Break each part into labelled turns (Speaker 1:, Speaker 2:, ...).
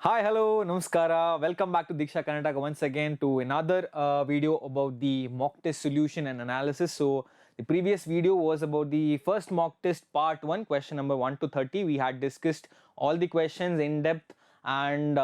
Speaker 1: Hi, hello, namaskara. Welcome back to Diksha Karnataka once again to another video about the mock test solution and analysis. So, the previous video was about the first mock test part 1, question number 1 to 30. We had discussed all the questions in depth and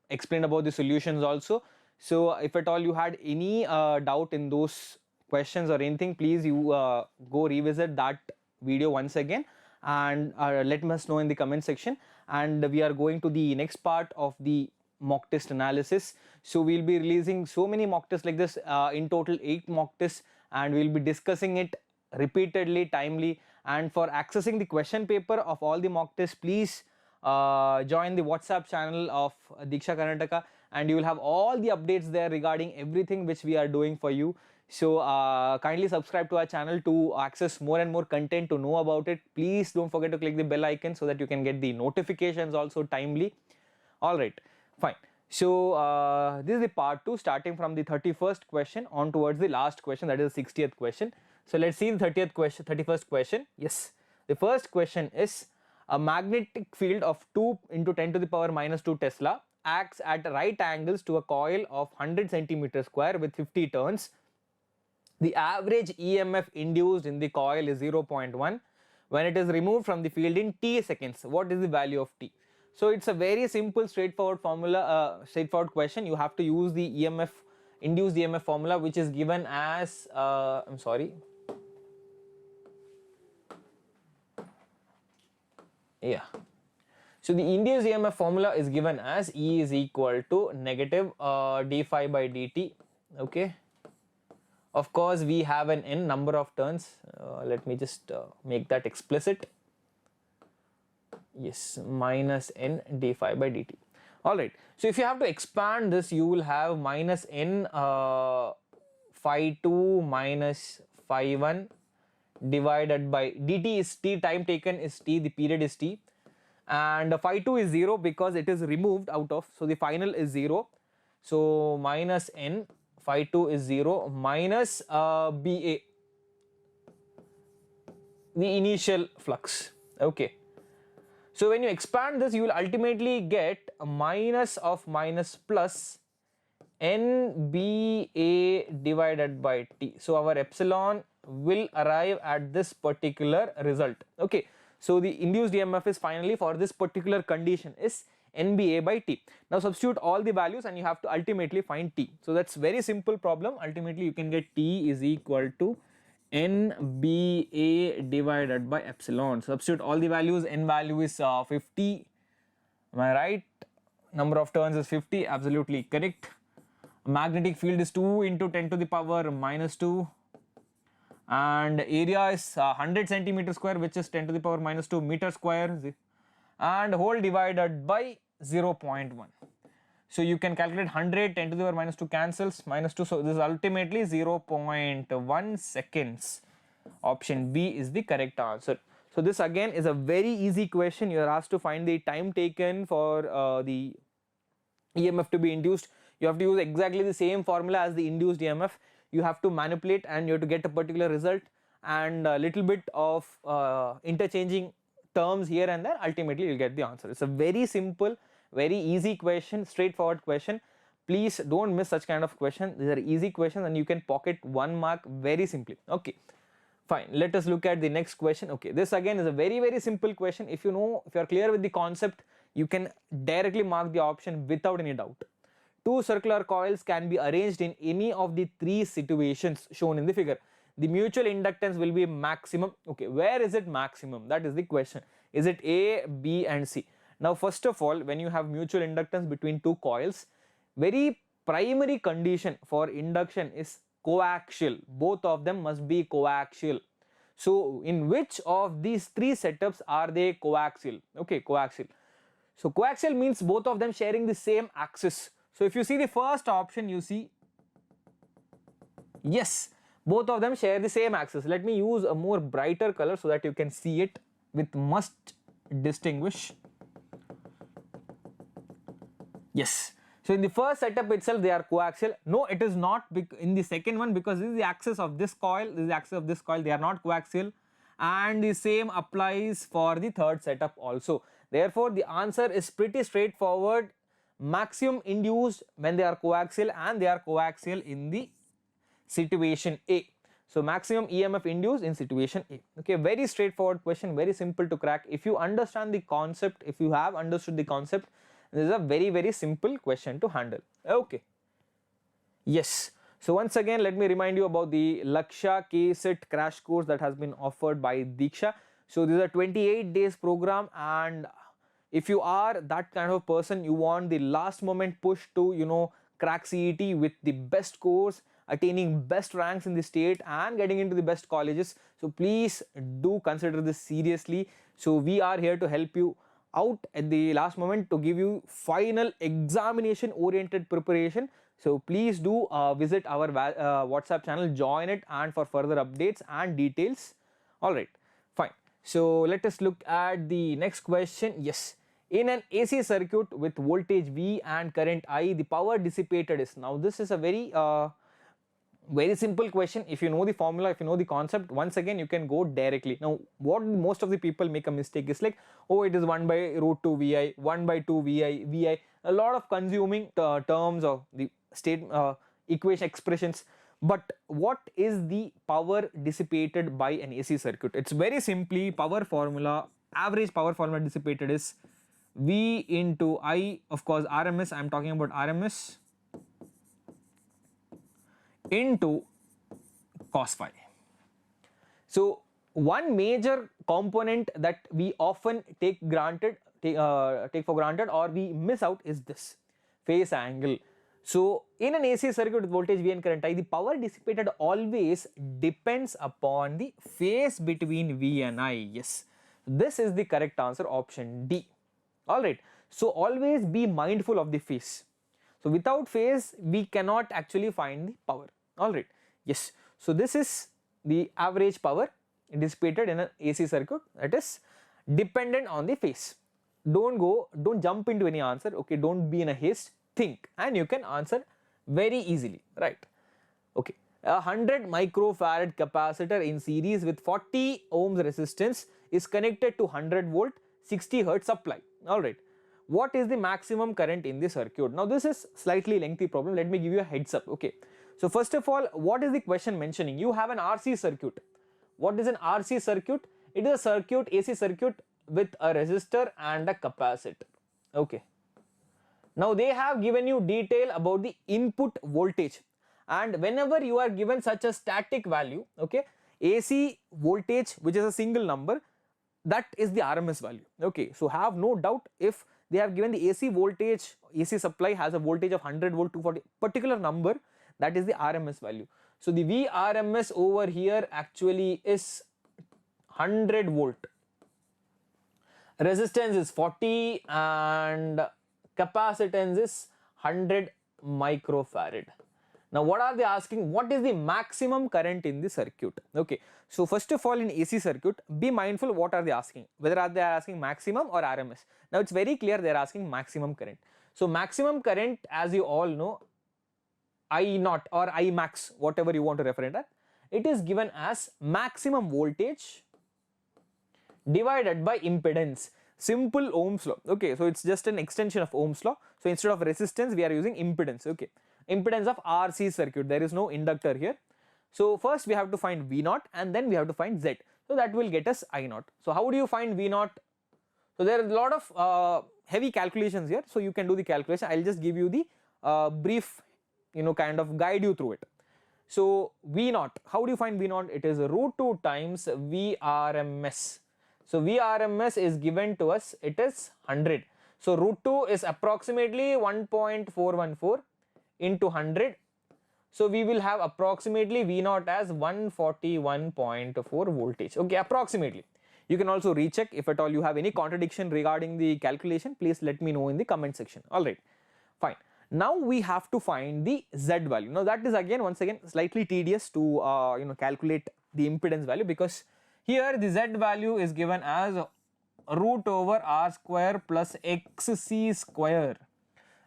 Speaker 1: explained about the solutions also. So, if at all you had any doubt in those questions or anything, please you go revisit that video once again and let us know in the comment section. And we are going to the next part of the mock test analysis. So we'll be releasing so many mock tests like this, in total 8 mock tests, and we'll be discussing it repeatedly, timely. And for accessing the question paper of all the mock tests, please join the WhatsApp channel of Diksha Karnataka, and you will have all the updates there regarding everything which we are doing for you. So kindly subscribe to our channel to access more and more content, to know about it. Please don't forget to click the bell icon so that you can get the notifications also timely. Alright, fine. So this is the part 2, starting from the 31st question on towards the last question, that is the 60th question. So let's see the 31st question. Yes, the first question is: a magnetic field of 2 into 10 to the power minus 2 Tesla acts at right angles to a coil of 100 centimeter square with 50 turns. The average EMF induced in the coil is 0.1 when it is removed from the field in t seconds. What is the value of t? So it's a very simple, straightforward formula, straightforward question. You have to use the EMF, induced EMF formula, which is given as I'm sorry. Yeah. So the induced EMF formula is given as E is equal to negative d phi by dt. Okay. Of course, we have an n number of turns. Let me just make that explicit. Yes, minus n d phi by dt. Alright, so if you have to expand this, you will have minus n phi 2 minus phi 1 divided by dt is t, time taken is t, the period is t, and phi 2 is 0 because it is removed out of, so the final is 0. So minus n phi 2 is 0 minus BA, the initial flux. Okay. So when you expand this, you will ultimately get a minus of minus plus NBA divided by T. So our epsilon will arrive at this particular result. Okay. So the induced EMF is finally, for this particular condition, is NBA by T. Now substitute all the values and you have to ultimately find T. So that's very simple problem. Ultimately you can get T is equal to NBA divided by epsilon. Substitute all the values. N value is 50. Am I right? Number of turns is 50. Absolutely correct. Magnetic field is 2 into 10 to the power minus 2. And area is 100 centimeter square, which is 10 to the power minus 2 meter square, and whole divided by 0.1. So you can calculate 100, 10 to the power minus 2 cancels, minus 2, so this is ultimately 0.1 seconds. Option B is the correct answer. So this again is a very easy question. You are asked to find the time taken for the EMF to be induced. You have to use exactly the same formula as the induced EMF. You have to manipulate and you have to get a particular result, and a little bit of interchanging terms here and there, ultimately you will get the answer. It's a very simple, very easy question, straightforward question. Please don't miss such kind of question. These are easy questions and you can pocket 1 mark very simply. Okay, fine. Let us look at the next question. Okay, this again is a very simple question. If you know, if you are clear with the concept, you can directly mark the option without any doubt. 2 circular coils can be arranged in any of the 3 situations shown in the figure. The mutual inductance will be maximum. Okay, where is it maximum? That is the question. Is it A, B and C? Now first of all, when you have mutual inductance between 2 coils, very primary condition for induction is coaxial. Both of them must be coaxial. So in which of these 3 setups are they coaxial? Okay, coaxial. So coaxial means both of them sharing the same axis. So if you see the first option, you see, yes, both of them share the same axis. Let me use a more brighter color so that you can see it with must distinguish. Yes. So in the first setup itself they are coaxial. No, it is not in the second one, because this is the axis of this coil, this is the axis of this coil, they are not coaxial. And the same applies for the third setup also. Therefore the answer is pretty straightforward. maximum induced when they are coaxial, and they are coaxial in the situation A. So maximum EMF induced in situation A. Okay, very straightforward question, very simple to crack. If you understand the concept, if you have understood the concept, this is a very simple question to handle. Okay. Yes. So once again, let me remind you about the Abhyas KCET crash course that has been offered by Diksha. So this is a 28 days program, and if you are that kind of person, you want the last moment push to crack CET with the best course, attaining best ranks in the state and getting into the best colleges, so please do consider this seriously. So we are here to help you out at the last moment to give you final examination oriented preparation. So please do visit our WhatsApp channel, join it, and for further updates and details. Alright, fine. So let us look at the next question. Yes, in an AC circuit with voltage V and current I, the power dissipated is. Now this is a very simple question. If you know the formula, if you know the concept, once again you can go directly. Now what most of the people make a mistake is like, oh, it is 1 by root 2 Vi, 1 by 2 Vi, a lot of consuming terms of the state equation expressions. But what is the power dissipated by an AC circuit? It's very simply power formula, average power formula dissipated is V into I, of course RMS, I am talking about RMS, into cos phi. So one major component that we often take for granted or we miss out is this phase angle. So in an AC circuit with voltage V and current I, the power dissipated always depends upon the phase between V and I. Yes, this is the correct answer, option D. Alright, so always be mindful of the phase. So without phase we cannot actually find the power. Alright, yes, so this is the average power dissipated in an AC circuit, that is dependent on the phase. Don't jump into any answer, okay, don't be in a haste, think and you can answer very easily, right? Okay, a 100 microfarad capacitor in series with 40 ohms resistance is connected to 100 volt 60 hertz supply. Alright, what is the maximum current in the circuit? Now this is slightly lengthy problem, let me give you a heads up. Okay, so first of all, what is the question mentioning? You have an RC circuit. What is an RC circuit? It is a circuit, AC circuit with a resistor and a capacitor. Okay, now they have given you detail about the input voltage, and whenever you are given such a static value, okay, AC voltage which is a single number, that is the RMS value. Okay, so have no doubt, if they have given the AC voltage, AC supply has a voltage of 100 volt 240 particular number, that is the RMS value. So the VRMS over here actually is 100 volt, resistance is 40 and capacitance is 100 microfarad. Now what are they asking? What is the maximum current in the circuit? Okay, so first of all, in AC circuit, be mindful what are they asking, whether are they asking maximum or RMS. Now it's very clear they are asking maximum current. So maximum current, as you all know, I naught or I max, whatever you want to refer it at, it is given as maximum voltage divided by impedance. Simple Ohm's law. Okay, so it's just an extension of Ohm's law. So instead of resistance we are using impedance. Okay, impedance of RC circuit, there is no inductor here. So first we have to find V naught and then we have to find Z. So that will get us I naught. So how do you find V naught? So there are a lot of heavy calculations here, so you can do the calculation. I'll just give you the brief, kind of guide you through it. So V naught, how do you find V naught? It is root 2 times VRMS. So VRMS is given to us, it is 100. So root 2 is approximately 1.414 into 100. So we will have approximately V naught as 141.4 voltage. Okay, approximately. You can also recheck. If at all you have any contradiction regarding the calculation, please let me know in the comment section. Alright, fine. Now we have to find the Z value. Now that is once again slightly tedious to calculate the impedance value, because here the Z value is given as root over R square plus XC square.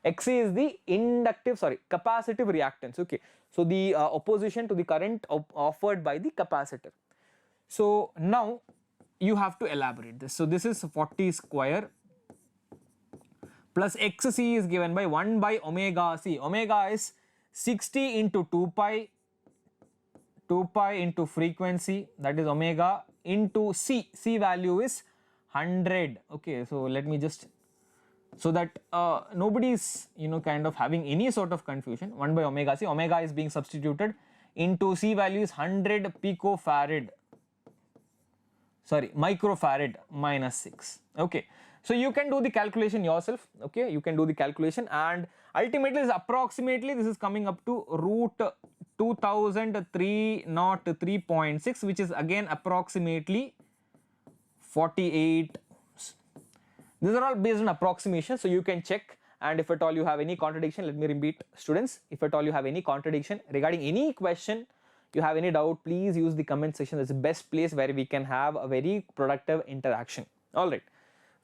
Speaker 1: XC is the capacitive reactance. Okay, so the opposition to the current offered by the capacitor. So now you have to elaborate this. So this is 40 square plus xc is given by 1 by omega c. Omega is 60 into 2 pi into frequency, that is omega, into c. C value is 100. Okay, so let me just, so that nobody is kind of having any sort of confusion, 1 by omega c, omega is being substituted into c value is 100 picofarad, sorry, microfarad minus 6. Okay, so you can do the calculation yourself. Okay, you can do the calculation, and ultimately is approximately, this is coming up to root 2303.6, which is again approximately 48. These are all based on approximation, so you can check, and if at all you have any contradiction, let me repeat students, if at all you have any contradiction regarding any question, you have any doubt, please use the comment section. That's the best place where we can have a very productive interaction. Alright,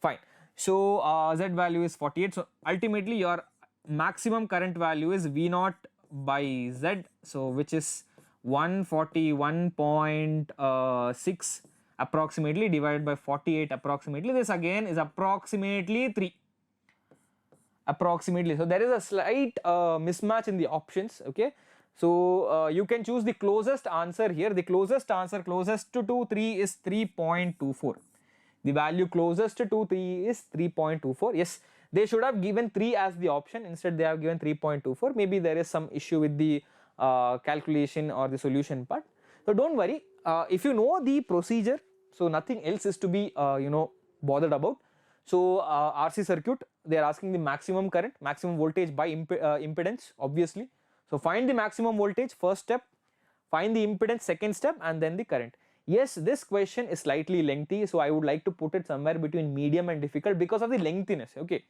Speaker 1: fine. So Z value is 48, so ultimately your maximum current value is V0 by Z, so which is 141.6 approximately divided by 48 approximately. This again is approximately 3. Approximately, so there is a slight mismatch in the options. Okay, so you can choose the closest answer here. The closest answer closest to 3 is 3.24. The value closest to 3 is 3.24. Yes, they should have given 3 as the option, instead they have given 3.24. Maybe there is some issue with the calculation or the solution part. So don't worry, if you know the procedure, so nothing else is to be bothered about. So RC circuit, they are asking the maximum current, maximum voltage by impedance, obviously. So find the maximum voltage, first step, find the impedance, second step, and then the current. Yes, this question is slightly lengthy, so I would like to put it somewhere between medium and difficult because of the lengthiness. Okay,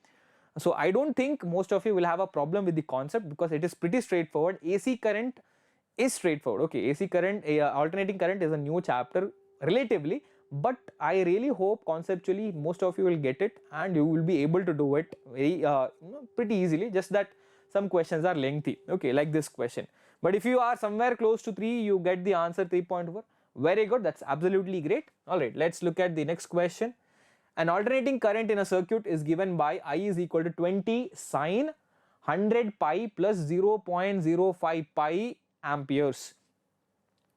Speaker 1: so I don't think most of you will have a problem with the concept because it is pretty straightforward. AC current is straightforward. Okay, AC current, alternating current is a new chapter relatively, but I really hope conceptually most of you will get it and you will be able to do it very pretty easily, just that some questions are lengthy. Okay, like this question, but if you are somewhere close to 3, you get the answer 3.4. Very good, that's absolutely great. Alright, let's look at the next question. An alternating current in a circuit is given by I is equal to 20 sine 100 pi plus 0.05 pi amperes.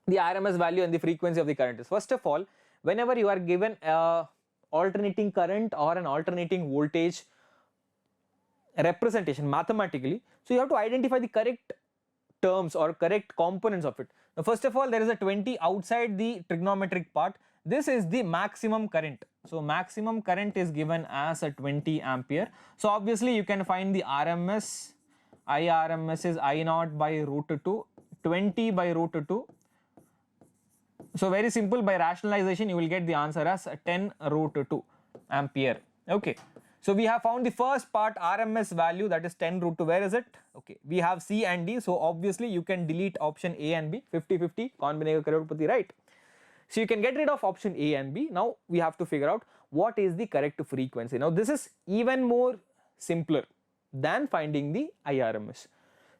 Speaker 1: The RMS value and the frequency of the current is, first of all, whenever you are given a alternating current or an alternating voltage representation mathematically, so you have to identify the correct terms or correct components of it. Now first of all, there is a 20 outside the trigonometric part. This is the maximum current. So maximum current is given as a 20 ampere. So obviously you can find the RMS. IRMS is I0 by root 2, 20 by root 2. So very simple, by rationalization you will get the answer as 10 root 2 ampere. Okay, so we have found the first part, RMS value, that is 10 root 2. Where is it? Okay, we have C and D, so obviously you can delete option A and B, 50-50 कौन बनेगा करोड़पति, right? So you can get rid of option A and B. Now we have to figure out what is the correct frequency. Now this is even more simpler than finding the IRMS.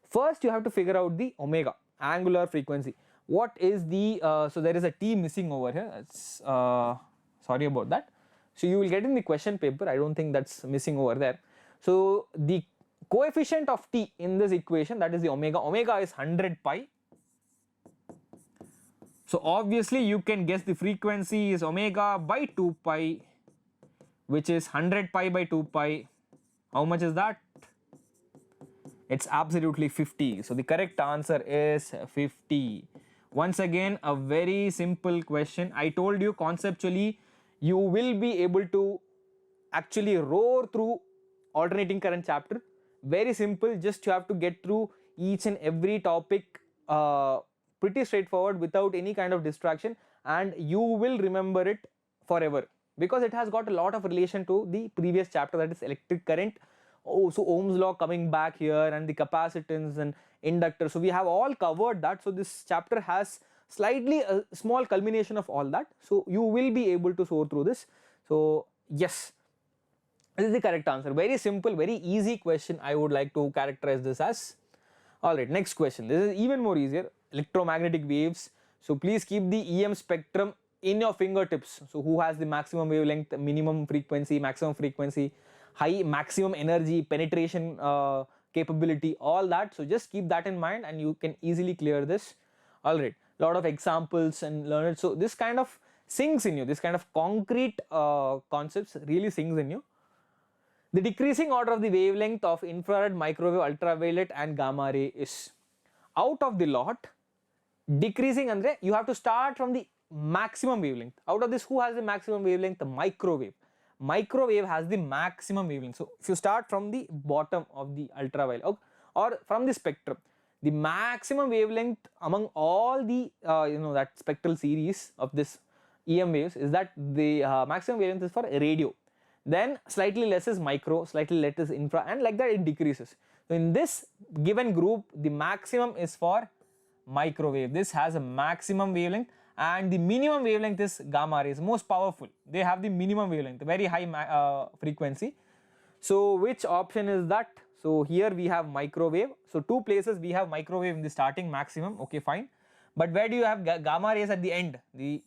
Speaker 1: First you have to figure out the omega, angular frequency. What is the, so there is a T missing over here, it's, sorry about that. So you will get in the question paper, I don't think that's missing over there. So the coefficient of T in this equation, that is the omega, omega is 100 pi. So obviously you can guess the frequency is omega by 2 pi, which is 100 pi by 2 pi. How much is that? It's absolutely 50. So the correct answer is 50. Once again, a very simple question. I told you conceptually you will be able to actually roar through alternating current chapter. Very simple, just you have to get through each and every topic pretty straightforward without any kind of distraction, and you will remember it forever because it has got a lot of relation to the previous chapter, that is electric current. Oh, so Ohm's law coming back here and the capacitance and inductor. So we have all covered that. So this chapter has slightly a small culmination of all that. So you will be able to soar through this. So yes, this is the correct answer. Very simple, very easy question. I would like to characterize this as. Alright, next question. This is even more easier. Electromagnetic waves. So please keep the EM spectrum in your fingertips. So who has the maximum wavelength, minimum frequency, maximum frequency, high maximum energy, penetration capability, all that. So just keep that in mind and you can easily clear this. Alright, lot of examples and learn it. So this kind of sinks in you, this kind of concrete concepts really sinks in you. The decreasing order of the wavelength of infrared, microwave, ultraviolet and gamma ray is out of the lot. Decreasing andre you have to start from the maximum wavelength. Out of this, who has the maximum wavelength? The microwave. Microwave has the maximum wavelength. So if you start from the bottom of the ultraviolet or from the spectrum, the maximum wavelength among all the that spectral series of this EM waves is that the maximum wavelength is for radio. Then slightly less is micro, slightly less is infra, and like that it decreases. So in this given group, the maximum is for microwave. This has a maximum wavelength and the minimum wavelength is gamma rays, most powerful. They have the minimum wavelength, very high frequency. So which option is that? So here we have microwave. So two places we have microwave in the starting maximum, okay fine. But where do you have gamma rays at the end, the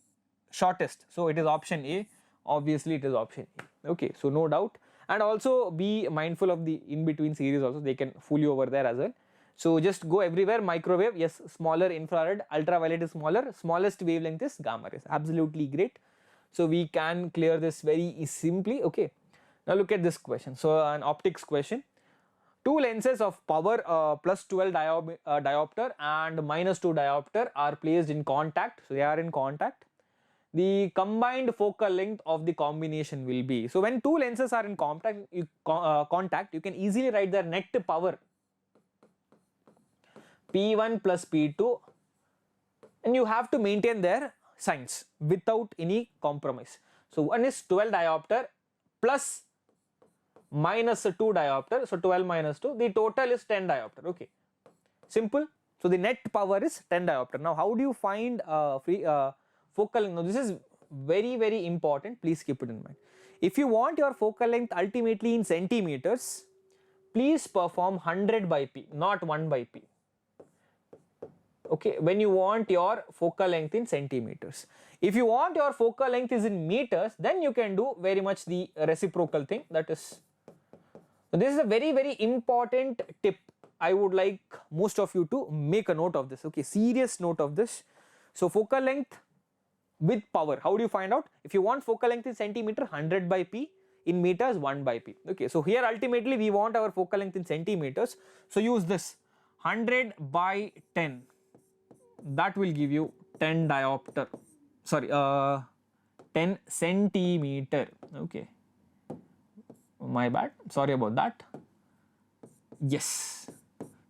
Speaker 1: shortest? So it is option A, obviously it is option A, okay, so no doubt. And also be mindful of the in between series also, they can fool you over there as well. So just go everywhere, microwave, yes, smaller infrared, ultraviolet is smaller, smallest wavelength is gamma rays, absolutely great. So we can clear this very simply, okay. Now look at this question, so an optics question. Two lenses of power plus 12 diopter and minus 2 diopter are placed in contact, so they are in contact. The combined focal length of the combination will be, so when two lenses are in contact, you can easily write their net power P1 plus P2 and you have to maintain their signs without any compromise. So one is 12 diopter plus minus 2 diopter, so 12 minus 2, the total is 10 diopter, okay, simple. So the net power is 10 diopter. Now how do you find focal length? Now this is very important, please keep it in mind. If you want your focal length ultimately in centimeters, please perform 100 by P, not 1 by P. Okay, when you want your focal length in centimeters. If you want your focal length is in meters, then you can do very much the reciprocal thing, that is. So this is a very important tip. I would like most of you to make a note of this, okay, serious note of this. So focal length with power, how do you find out? If you want focal length in centimeter, 100 by P, in meters 1 by P, okay. So here ultimately we want our focal length in centimeters, so use this 100 by 10, that will give you 10 diopter, sorry 10 centimeter, okay, my bad, sorry about that. Yes,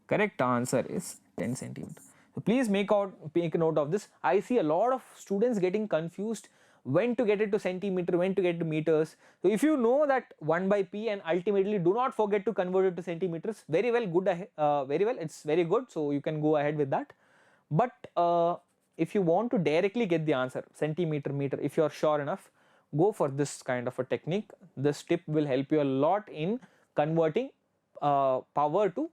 Speaker 1: correct answer is 10 centimeter. So please make a note of this. I see a lot of students getting confused when to get it to centimeter, when to get it to meters. So if you know that 1 by P and ultimately do not forget to convert it to centimeters, very well, good, very well, it's very good, so you can go ahead with that. But if you want to directly get the answer centimeter, meter, if you are sure enough, go for this kind of a technique. This tip will help you a lot in converting power to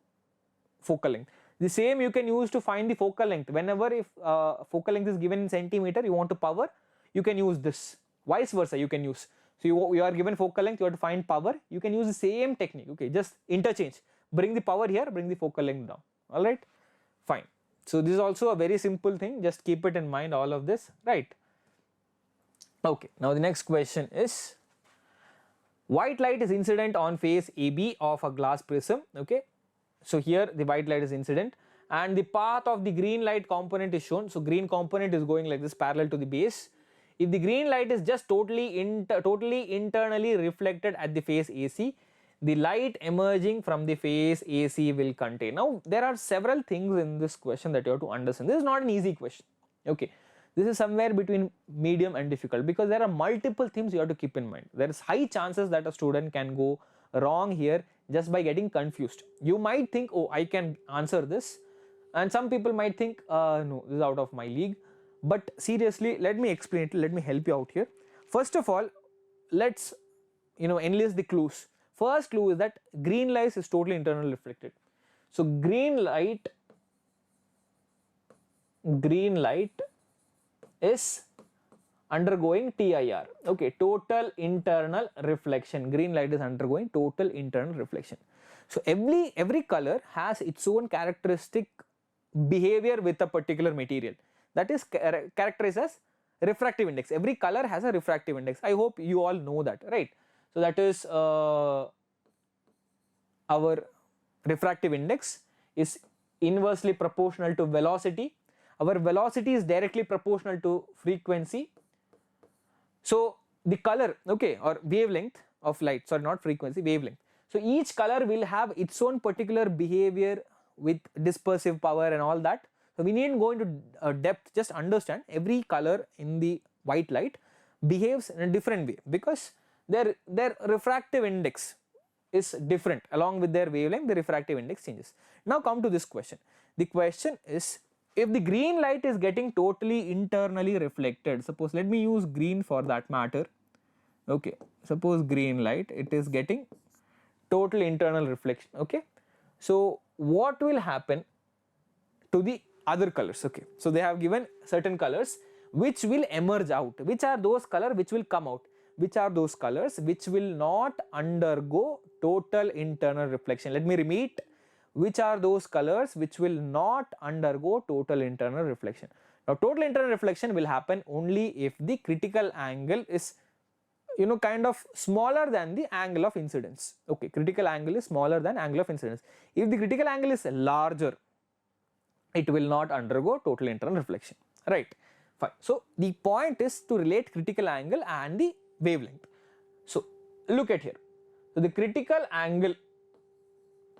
Speaker 1: focal length. The same you can use to find the focal length. Whenever if focal length is given in centimeter, you want to power, you can use this. Vice versa you can use. So you are given focal length, you have to find power, you can use the same technique, okay, just interchange. Bring the power here, bring the focal length down, alright, fine. So this is also a very simple thing, just keep it in mind, all of this, right? Okay, now the next question is, white light is incident on face AB of a glass prism, okay. So here the white light is incident and the path of the green light component is shown. So green component is going like this parallel to the base. If the green light is just totally internally reflected at the face AC, the light emerging from the face AC will contain. Now there are several things in this question that you have to understand. This is not an easy question, okay. This is somewhere between medium and difficult because there are multiple things you have to keep in mind. There is high chances that a student can go wrong here just by getting confused. You might think, oh, I can answer this, and some people might think, no, this is out of my league. But seriously, let me explain it, let me help you out here. First of all, let's enlist the clues. First clue is that green light is totally internally reflected. So green light is undergoing TIR. Okay, total internal reflection. Green light is undergoing total internal reflection. So every color has its own characteristic behavior with a particular material, that is characterized as refractive index. Every color has a refractive index. I hope you all know that, right? So that is our refractive index is inversely proportional to velocity. Our velocity is directly proportional to frequency. So the color, okay, or wavelength of light, sorry, not frequency, wavelength. So each color will have its own particular behavior with dispersive power and all that. So we needn't go into depth, just understand every color in the white light behaves in a different way because their refractive index is different. Along with their wavelength, the refractive index changes. Now come to this question. The question is, if the green light is getting totally internally reflected, suppose let me use green for that matter. Okay, suppose green light, it is getting total internal reflection. Okay, so what will happen to the other colors? Okay, so they have given certain colors which will emerge out. Which are those colors which will come out? Which are those colors which will not undergo total internal reflection? Let me repeat. Which are those colors which will not undergo total internal reflection? Now total internal reflection will happen only if the critical angle is kind of smaller than the angle of incidence. Okay, critical angle is smaller than angle of incidence. If the critical angle is larger, it will not undergo total internal reflection, right? Fine. So the point is to relate critical angle and the wavelength. So look at here. So the critical angle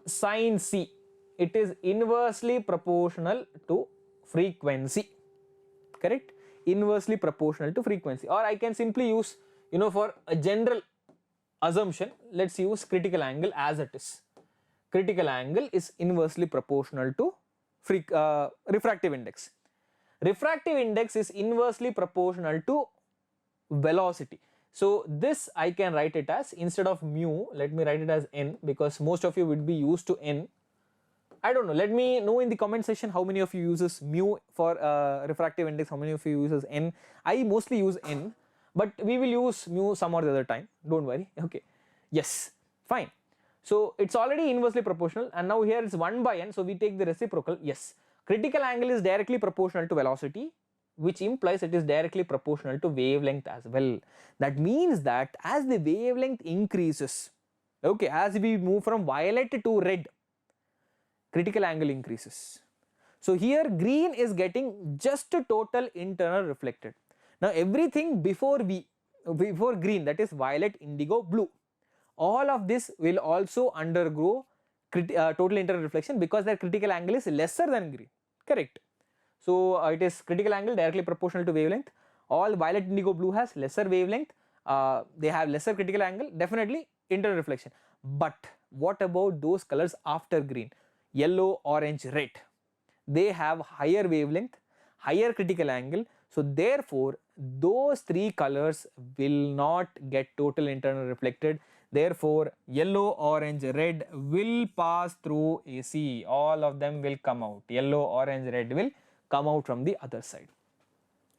Speaker 1: sin C, it is inversely proportional to frequency, correct? Inversely proportional to frequency, or I can simply use, for a general assumption, let's use critical angle as it is. Critical angle is inversely proportional to refractive index. Refractive index is inversely proportional to velocity. So this I can write it as, instead of mu, let me write it as n, because most of you would be used to n. I don't know, let me know in the comment section how many of you uses mu for refractive index, how many of you uses n. I mostly use n, but we will use mu some or the other time, don't worry. Okay, yes, fine. So it's already inversely proportional, and now here it's 1 by n, so we take the reciprocal. Yes, critical angle is directly proportional to velocity, which implies it is directly proportional to wavelength as well. That means that as the wavelength increases, okay, as we move from violet to red, critical angle increases. So here green is getting just a total internal reflected. Now everything before green, that is violet, indigo, blue, all of this will also undergo total internal reflection because their critical angle is lesser than green, correct? So it is critical angle directly proportional to wavelength. All violet, indigo, blue has lesser wavelength, they have lesser critical angle, definitely internal reflection. But what about those colors after green? Yellow, orange, red, they have higher wavelength, higher critical angle, so therefore those three colors will not get total internal reflected. Therefore yellow, orange, red will pass through AC, all of them will come out. Yellow, orange, red will come out from the other side.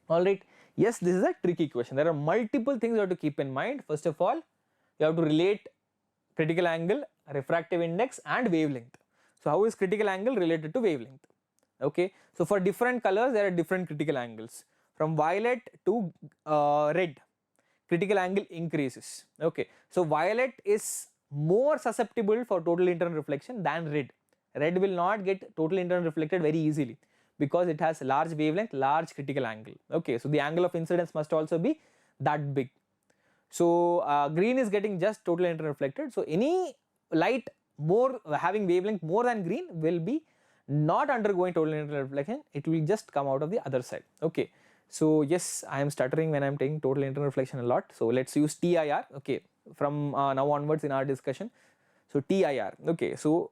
Speaker 1: Alright, yes, this is a tricky question. There are multiple things you have to keep in mind. First of all, you have to relate critical angle, refractive index and wavelength. So how is critical angle related to wavelength? Okay, so for different colors there are different critical angles. From violet to red, critical angle increases. Okay, so violet is more susceptible for total internal reflection than red. Red will not get total internal reflected very easily because it has large wavelength, large critical angle. Okay, so the angle of incidence must also be that big. So green is getting just total internal reflected. So any light more having wavelength more than green will be not undergoing total internal reflection, it will just come out of the other side. Okay, so yes, I am stuttering when I am taking total internal reflection a lot. So let's use TIR. Okay, from now onwards in our discussion. So TIR. Okay, so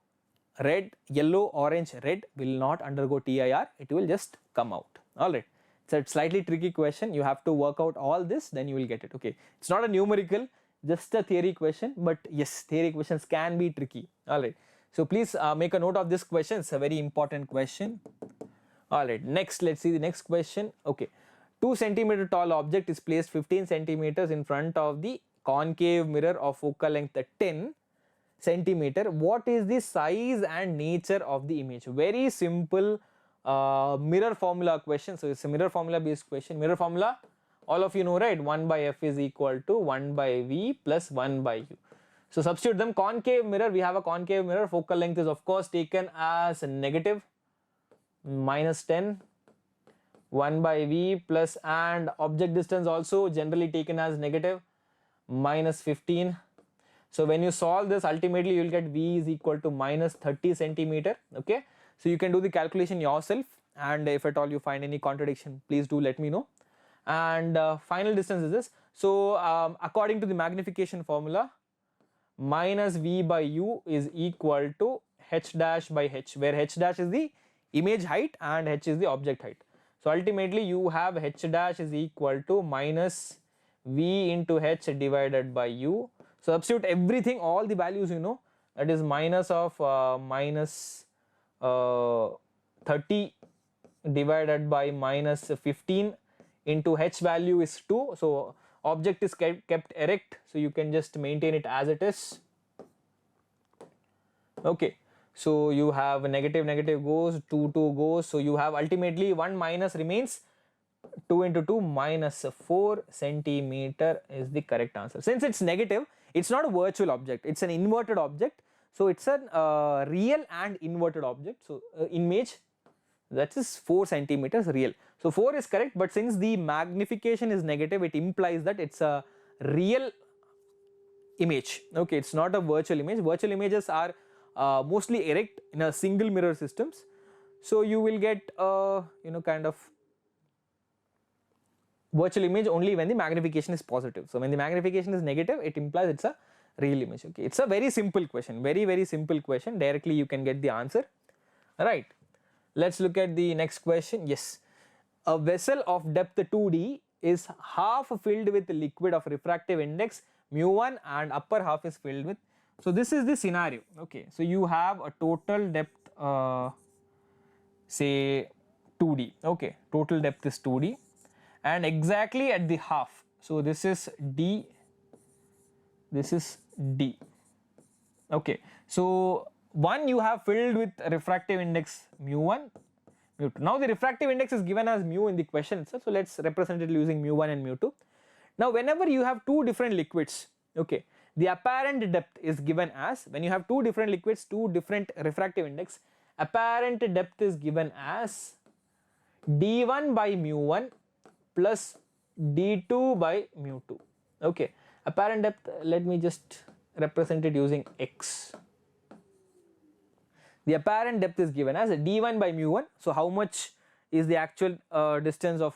Speaker 1: red, yellow, orange, red will not undergo TIR, it will just come out. Alright, it's a slightly tricky question, you have to work out all this, then you will get it. Okay, it's not a numerical, just a theory question, but yes, theory questions can be tricky. Alright, so please make a note of this question, it's a very important question. Alright, next let's see the next question. Okay, 2 centimeter tall object is placed 15 centimeters in front of the concave mirror of focal length at 10 centimeter. What is the size and nature of the image? Very simple mirror formula question. So it's a mirror formula based question. Mirror formula, all of you know, right? 1 by f is equal to 1 by v plus 1 by u. So substitute them. Concave mirror, we have a concave mirror. Focal length is of course taken as negative, minus 10, 1 by v plus, and object distance also generally taken as negative, minus 15. So when you solve this, ultimately you will get v is equal to minus 30 centimeter. Okay, so you can do the calculation yourself, and if at all you find any contradiction, please do let me know. And final distance is this. So according to the magnification formula, minus v by u is equal to h dash by h, where h dash is the image height and h is the object height. So ultimately you have h dash is equal to minus v into h divided by u. So substitute everything, all the values you know, that is minus of minus 30 divided by minus 15 into h value is 2. So object is kept erect, so you can just maintain it as it is. Okay, so you have negative goes, 2 goes, so you have ultimately 1 minus remains, 2 into 2 minus 4 centimeter is the correct answer. Since it's negative, it's not a virtual object, it's an inverted object. So it's a real and inverted object. So image, that is 4 centimeters real. So 4 is correct, but since the magnification is negative, it implies that it's a real image. Okay, it's not a virtual image. Virtual images are mostly erect in a single mirror systems. So you will get kind of virtual image only when the magnification is positive. So when the magnification is negative, it implies it's a real image. Okay, it's a very simple question, very simple question. Directly you can get the answer. Right, let's look at the next question. Yes, a vessel of depth 2d is half filled with liquid of refractive index mu1 and upper half is filled with. So this is the scenario. Okay, so you have a total depth say 2d. Okay, total depth is 2d, and exactly at the half, so this is d, this is d. Okay, so one you have filled with refractive index mu1, mu2. Now the refractive index is given as mu in the question itself, so let's represent it using mu1 and mu2. Now whenever you have two different liquids, okay, the apparent depth is given as, when you have two different liquids, two different refractive index, apparent depth is given as d1 by mu1 plus d2 by mu2. Okay, apparent depth, let me just represent it using x. The apparent depth is given as d1 by mu1. So how much is the actual distance of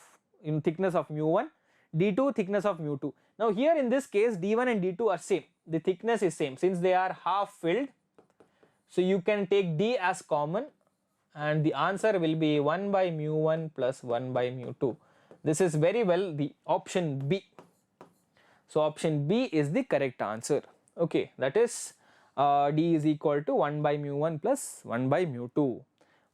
Speaker 1: thickness of mu1, d2 thickness of mu2. Now here in this case d1 and d2 are same, the thickness is same since they are half filled. So you can take d as common and the answer will be 1 by mu1 plus 1 by mu2. This is very well the option B. So option B is the correct answer. Okay, that is d is equal to 1 by mu1 plus 1 by mu2.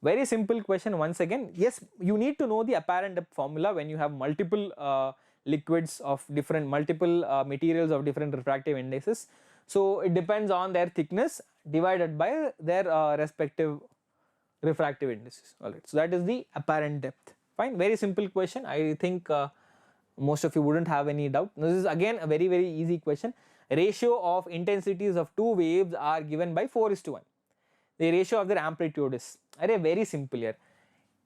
Speaker 1: Very simple question once again. Yes, you need to know the apparent depth formula when you have multiple liquids of different, multiple materials of different refractive indices. So it depends on their thickness divided by their respective refractive indices. Alright, so that is the apparent depth. Fine, very simple question. I think most of you wouldn't have any doubt. This is again a very easy question. Ratio of intensities of two waves are given by 4:1. The ratio of their amplitude is very simple here.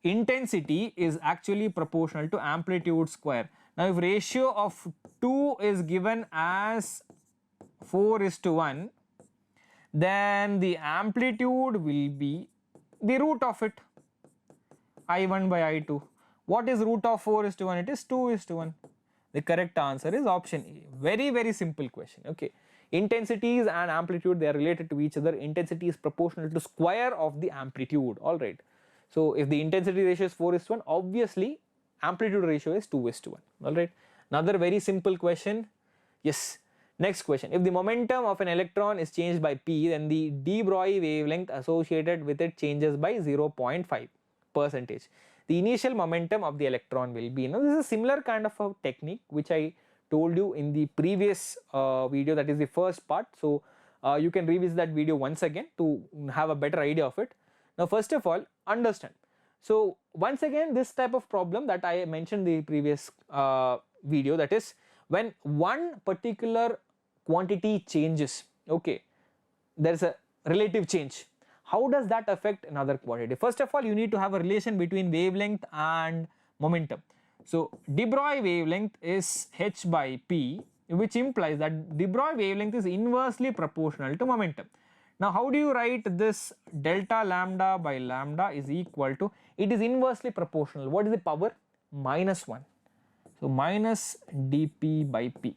Speaker 1: Intensity is actually proportional to amplitude square. Now if ratio of 2 is given as 4:1, then the amplitude will be the root of it, I1 by I2. What is root of 4:1? It is 2:1. The correct answer is option A. Very simple question. Okay, intensities and amplitude, they are related to each other. Intensity is proportional to square of the amplitude. All right, so if the intensity ratio is 4:1, obviously amplitude ratio is 2:1. All right, another very simple question. Yes, next question. If the momentum of an electron is changed by p, then the de Broglie wavelength associated with it changes by 0.5%. the initial momentum of the electron will be. Now this is a similar kind of a technique which I told you in the previous video, that is the first part. So you can revisit that video once again to have a better idea of it. Now first of all, understand. So once again, this type of problem that I mentioned in the previous video, that is when one particular quantity changes, okay, there is a relative change. How does that affect another quantity? First of all, you need to have a relation between wavelength and momentum. So Debroglie wavelength is h by p, which implies that Debroglie wavelength is inversely proportional to momentum. Now how do you write this? Delta lambda by lambda is equal to, it is inversely proportional. What is the power? -1. So minus dp by p.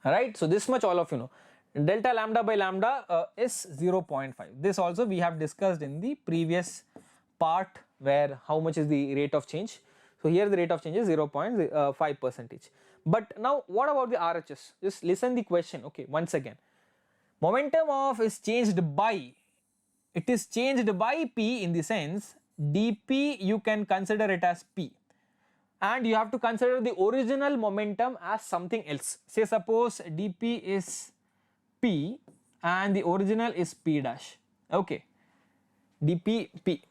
Speaker 1: Alright, so this much all of you know. Delta lambda by lambda is 0.5. This also we have discussed in the previous part, where how much is the rate of change. So here the rate of change is 0.5%. But now what about the RHS? Just listen the question, okay, once again. Momentum of is changed by, it is changed by p, in the sense dp you can consider it as p, and you have to consider the original momentum as something else. Say suppose dp is p and the original is p dash, okay, dp p.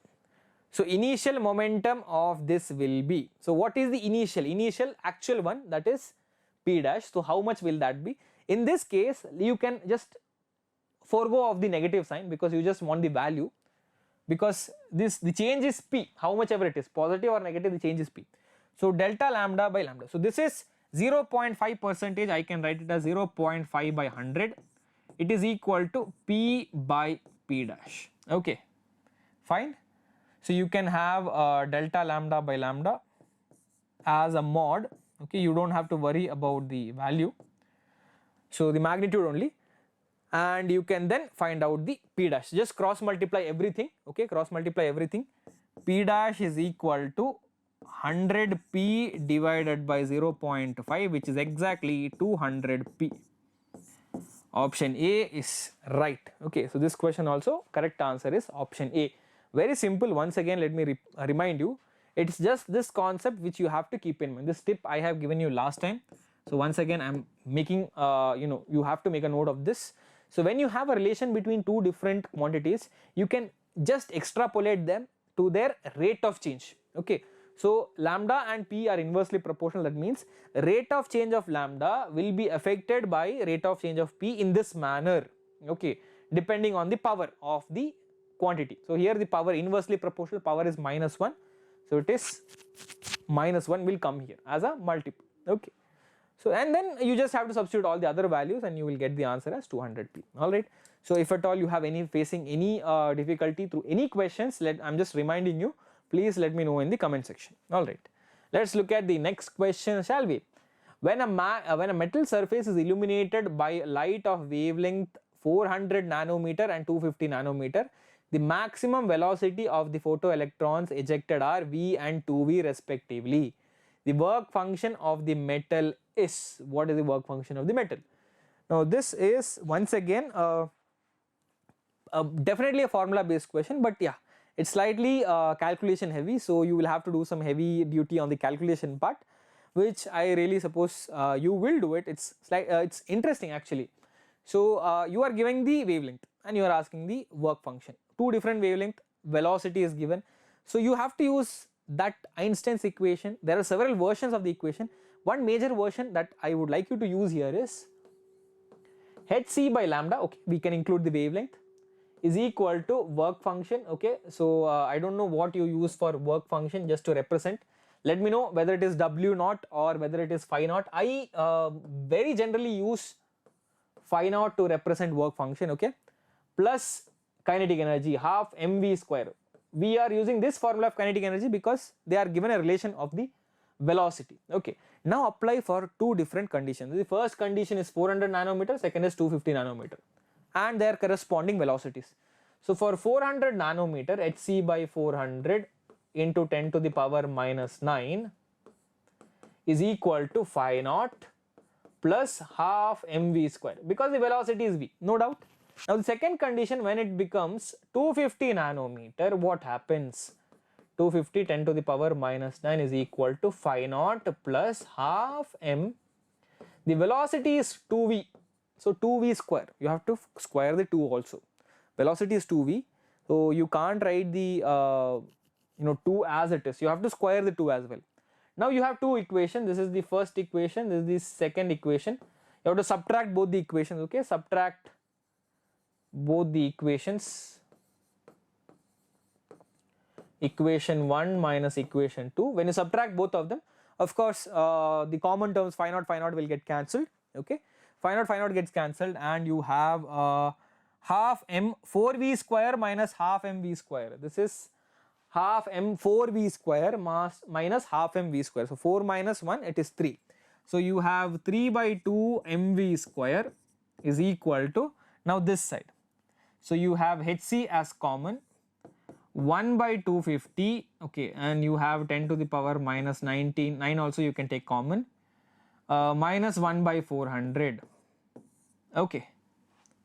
Speaker 1: So initial momentum of this will be, so what is the initial actual one, that is p dash. So how much will that be? In this case you can just forego of the negative sign because you just want the value, because this the change is p, how much ever it is, positive or negative, the change is p. So delta lambda by lambda, so this is 0.5%, I can write it as 0.5 by 100, it is equal to p by p dash, okay, fine. So you can have delta lambda by lambda as a mod, okay, you don't have to worry about the value, so the magnitude only, and you can then find out the p dash. Just cross multiply everything, okay, cross multiply everything. P dash is equal to 100p divided by 0.5, which is exactly 200p. Option A is right, okay. So this question also correct answer is option A. Very simple. Once again let me remind you, it's just this concept which you have to keep in mind. This tip I have given you last time, so once again I am making you have to make a note of this. So when you have a relation between two different quantities, you can just extrapolate them to their rate of change, okay. So lambda and p are inversely proportional, that means rate of change of lambda will be affected by rate of change of p in this manner, okay, depending on the power of the quantity. So here the power inversely proportional power is -1, so it is -1 will come here as a multiple, okay. So and then you just have to substitute all the other values and you will get the answer as 200p. Alright, so if at all you have facing any difficulty through any questions, I'm just reminding you, please let me know in the comment section. Alright, let's look at the next question, shall we? When a metal surface is illuminated by light of wavelength 400 nanometer and 250 nanometer, the maximum velocity of the photoelectrons ejected are v and 2v respectively. The work function of the metal is, what is the work function of the metal? Now this is once again definitely a formula based question, but yeah, it's slightly calculation heavy, so you will have to do some heavy duty on the calculation part, which I really suppose you will do it. It's interesting actually. So you are giving the wavelength and you are asking the work function. Two different wavelength, velocity is given, so you have to use that Einstein's equation. There are several versions of the equation. One major version that I would like you to use here is hc by lambda, okay, we can include the wavelength, is equal to work function, okay. So I don't know what you use for work function just to represent. Let me know whether it is w naught or whether it is phi naught. I very generally use phi naught to represent work function, okay, plus kinetic energy half mv square. We are using this formula of kinetic energy because they are given a relation of the velocity, okay. Now apply for two different conditions. The first condition is 400 nanometer, second is 250 nanometer, and their corresponding velocities. So for 400 nanometer, hc by 400 into 10 to the power -9 is equal to phi naught plus half mv square, because the velocity is v, no doubt. Now the second condition, when it becomes 250 nanometer, what happens? 250 10 to the power minus 9 is equal to phi naught plus half m. The velocity is 2v, so 2v square, you have to square the 2 also. Velocity is 2v, so you can't write the 2 as it is, you have to square the 2 as well. Now you have two equations, this is the first equation, this is the second equation. You have to subtract both the equations, okay, subtract both the equations, equation 1 minus equation 2. When you subtract both of them, of course the common terms phi naught will get cancelled, okay, phi naught gets cancelled, and you have half m 4v square minus half mv square. This is half m 4v square minus half mv square, so 4 minus 1 it is 3. So you have 3 by 2 mv square is equal to, now this side, so you have hc as common, 1 by 250, okay, and you have 10 to the power minus 19, 9 also you can take common, minus 1 by 400, okay,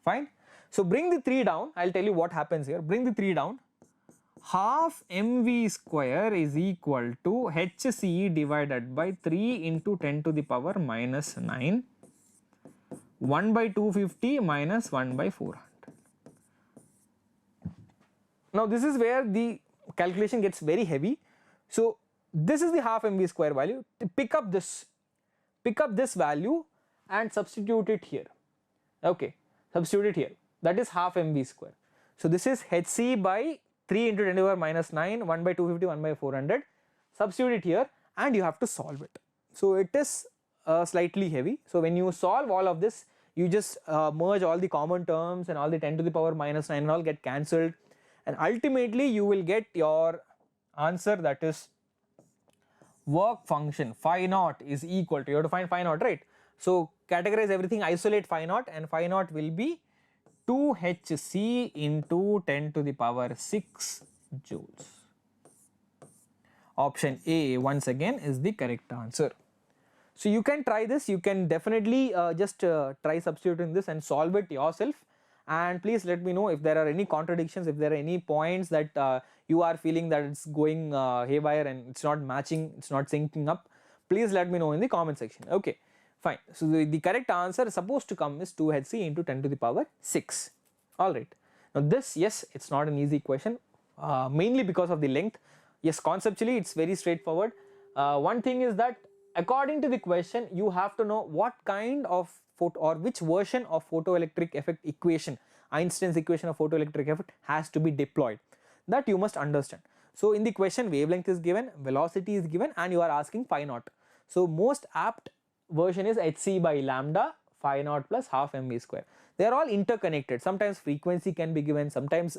Speaker 1: fine. So bring the 3 down, I will tell you what happens here, bring the 3 down, half mv square is equal to hc divided by 3 into 10 to the power minus 9, 1 by 250 minus 1 by 400. Now this is where the calculation gets very heavy. So this is the half mv square value, pick up this value and substitute it here, okay, substitute it here, that is half mv square. So this is hc by 3 into 10 to the power minus 9, 1 by 250, 1 by 400, substitute it here and you have to solve it. So it is slightly heavy. So when you solve all of this, you just merge all the common terms and all the 10 to the power minus 9 and all get cancelled, and ultimately you will get your answer, that is work function phi naught is equal to, you have to find phi naught, right? So categorize everything, isolate phi naught, and phi naught will be 2 hc into 10 to the power 6 joules. Option A once again is the correct answer. So you can try this, you can definitely just try substituting this and solve it yourself, and please let me know if there are any contradictions, if there are any points that you are feeling that it's going haywire and it's not matching, it's not syncing up, please let me know in the comment section, okay, fine. So the correct answer is supposed to come is 2 hc into 10 to the power 6, alright. Now this, yes, it's not an easy question, mainly because of the length. Yes, conceptually it's very straightforward. One thing is that according to the question you have to know what kind of or which version of photoelectric effect equation, Einstein's equation of photoelectric effect, has to be deployed, that you must understand. So in the question wavelength is given, velocity is given, and you are asking phi naught. So most apt version is hc by lambda phi naught plus half mv square. They are all interconnected, sometimes frequency can be given, sometimes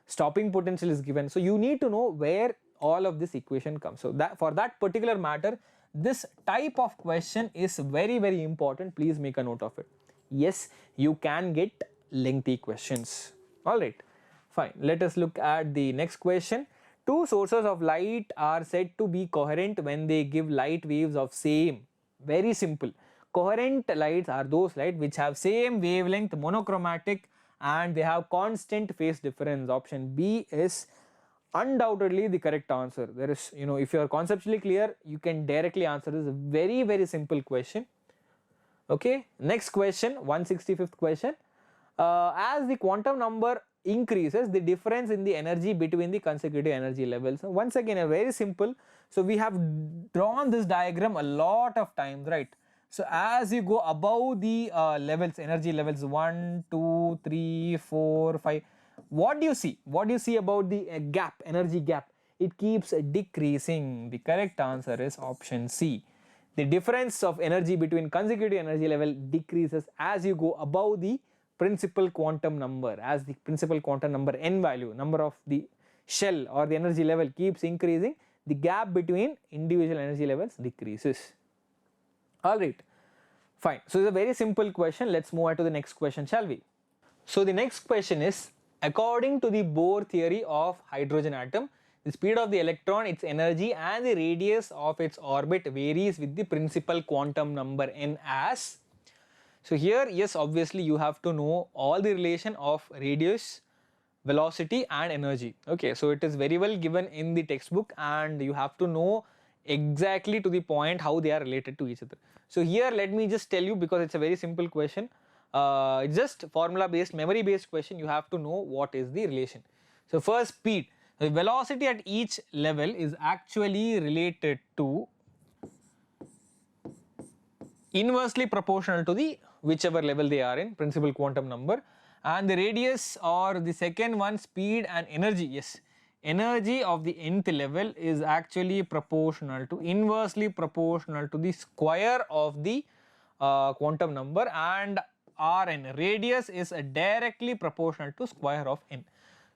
Speaker 1: stopping potential is given, so you need to know where all of this equation comes. So that for that particular matter, this type of question is very, very important, please make a note of it. Yes, you can get lengthy questions, alright, fine. Let us look at the next question. Two sources of light are said to be coherent when they give light waves of same, very simple. Coherent lights are those lights which have same wavelength, monochromatic, and they have constant phase difference. Option B is undoubtedly the correct answer. There is, if you are conceptually clear, you can directly answer this, very, very simple question, okay. Next question, 165th question. As the quantum number increases, the difference in the energy between the consecutive energy levels. Once again, very simple. So we have drawn this diagram a lot of times, right? So as you go above the levels, energy levels 1, 2, 3, 4, 5, what do you see? What do you see about the gap, energy gap? It keeps decreasing. The correct answer is option C. The difference of energy between consecutive energy level decreases as you go above the principal quantum number. As the principal quantum number n value, number of the shell or the energy level keeps increasing, the gap between individual energy levels decreases. Alright, fine. So it's a very simple question. Let's move on to the next question, shall we? So the next question is, according to the Bohr theory of hydrogen atom, the speed of the electron, its energy and the radius of its orbit varies with the principal quantum number n as. So here, yes, obviously you have to know all the relation of radius, velocity and energy. Okay, so it is very well given in the textbook and you have to know exactly to the point how they are related to each other. So here let me just tell you, because it's a very simple question, it's just formula based, memory based question, you have to know what is the relation. So first, speed. The velocity at each level is actually related to inversely proportional to the whichever level they are in, principal quantum number, and the radius or the second one, speed and energy. Yes, energy of the nth level is actually proportional to, inversely proportional to the square of the quantum number, and Rn, radius, is directly proportional to square of n.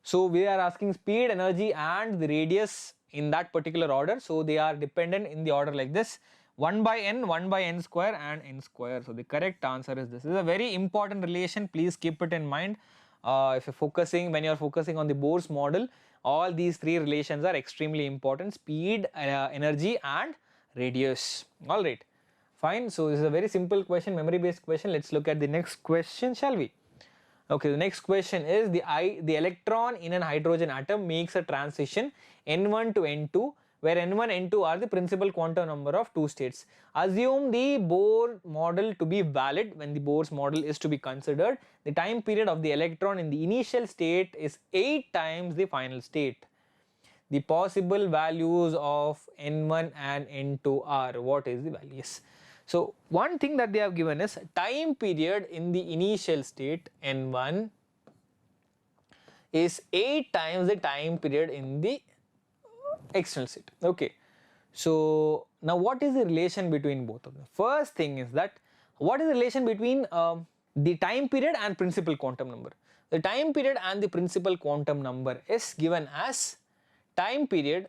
Speaker 1: So we are asking speed, energy and the radius in that particular order, so they are dependent in the order like this: 1 by n, 1 by n square and n square. So the correct answer is this. This is a very important relation, please keep it in mind. If you're focusing, when you're focusing on the Bohr's model, all these three relations are extremely important: speed, energy and radius. Alright, fine. So this is a very simple question, memory based question. Let's look at the next question, shall we? Okay, the next question is the electron in an hydrogen atom makes a transition n1 to n2, where n1 n2 are the principal quantum number of two states. Assume the Bohr model to be valid. When the Bohr's model is to be considered, the time period of the electron in the initial state is 8 times the final state. The possible values of n1 and n2 are, what is the value? Yes. So one thing that they have given is time period in the initial state n1 is 8 times the time period in the external state. Okay, so now what is the relation between both of them? First thing is that what is the relation between the time period and principal quantum number? The time period and the principal quantum number is given as time period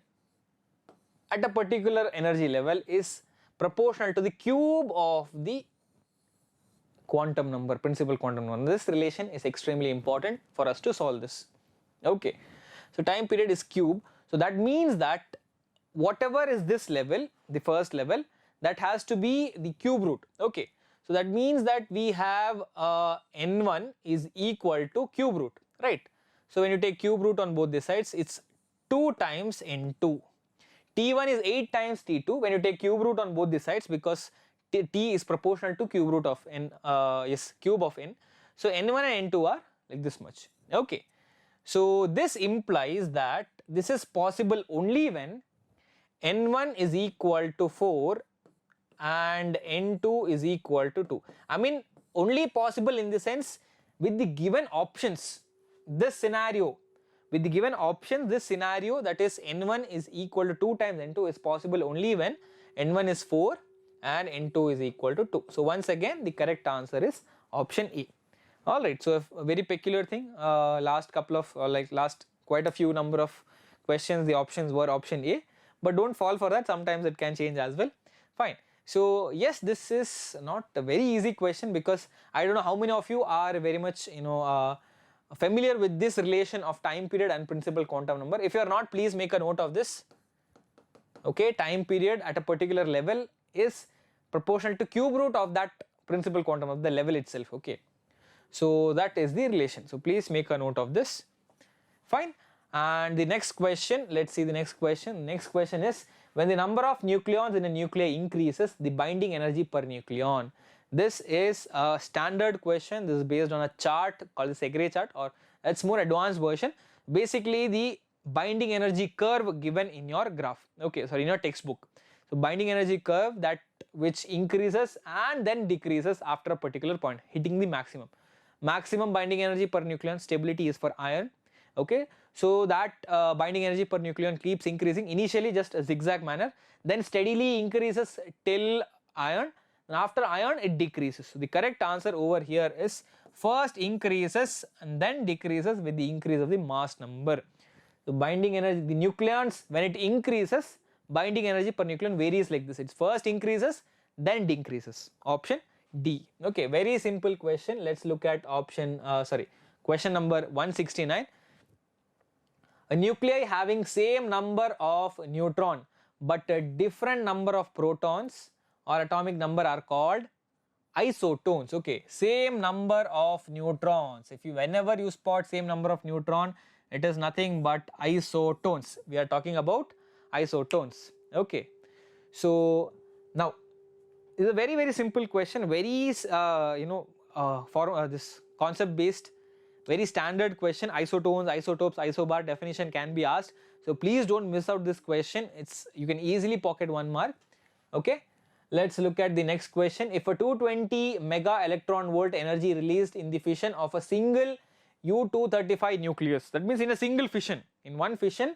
Speaker 1: at a particular energy level is proportional to the cube of the quantum number, principal quantum number. This relation is extremely important for us to solve this. Okay, so time period is cube, so that means that whatever is this level, the first level, that has to be the cube root. Okay, so that means that we have n1 is equal to cube root, right? So when you take cube root on both the sides, it's 2 times n2. T1 is 8 times T2 when you take cube root on both the sides, because T is proportional to cube root of n, yes, cube of n. So n1 and n2 are like this much. Okay, so this implies that this is possible only when n1 is equal to 4 and n2 is equal to 2. I mean, only possible in the sense with the given options, this scenario. With the given options, this scenario, that is n1 is equal to 2 times n2, is possible only when n1 is 4 and n2 is equal to 2. So once again the correct answer is option A. Alright, so a very peculiar thing, last couple of last quite a few number of questions the options were option A, but don't fall for that, sometimes it can change as well. Fine. So yes, this is not a very easy question, because I don't know how many of you are very much familiar with this relation of time period and principal quantum number. If you are not, please make a note of this. Okay, time period at a particular level is proportional to cube root of that principal quantum of the level itself. Okay, so that is the relation, so please make a note of this. Fine. And the next question, let's see the next question. Next question is, when the number of nucleons in a nuclei increases, the binding energy per nucleon. This is a standard question. This is based on a chart called the Segre chart, or it's more advanced version. Basically the binding energy curve given in your graph, okay, sorry, in your textbook. So binding energy curve that which increases and then decreases after a particular point, hitting the maximum. Maximum binding energy per nucleon, stability is for iron. Okay, so that binding energy per nucleon keeps increasing, initially just a zigzag manner, then steadily increases till iron, and after iron it decreases. So the correct answer over here is first increases and then decreases with the increase of the mass number. So binding energy, the nucleons, when it increases, binding energy per nucleon varies like this. It's first increases then decreases. Option D. Okay, very simple question. Let's look at option question number 169. A nuclei having same number of neutron but a different number of protons or atomic number are called isotones. Okay, same number of neutrons. If you, whenever you spot same number of neutron, It is nothing but isotones. We are talking about isotones. Okay. So now it's a very simple question, very for this concept based, very standard question. Isotones, isotopes, isobar definition can be asked. So please don't miss out this question. You can easily pocket 1 mark. Okay. Let's look at the next question. If a 220 mega electron volt energy released in the fission of a single U-235 nucleus, that means in a single fission, in one fission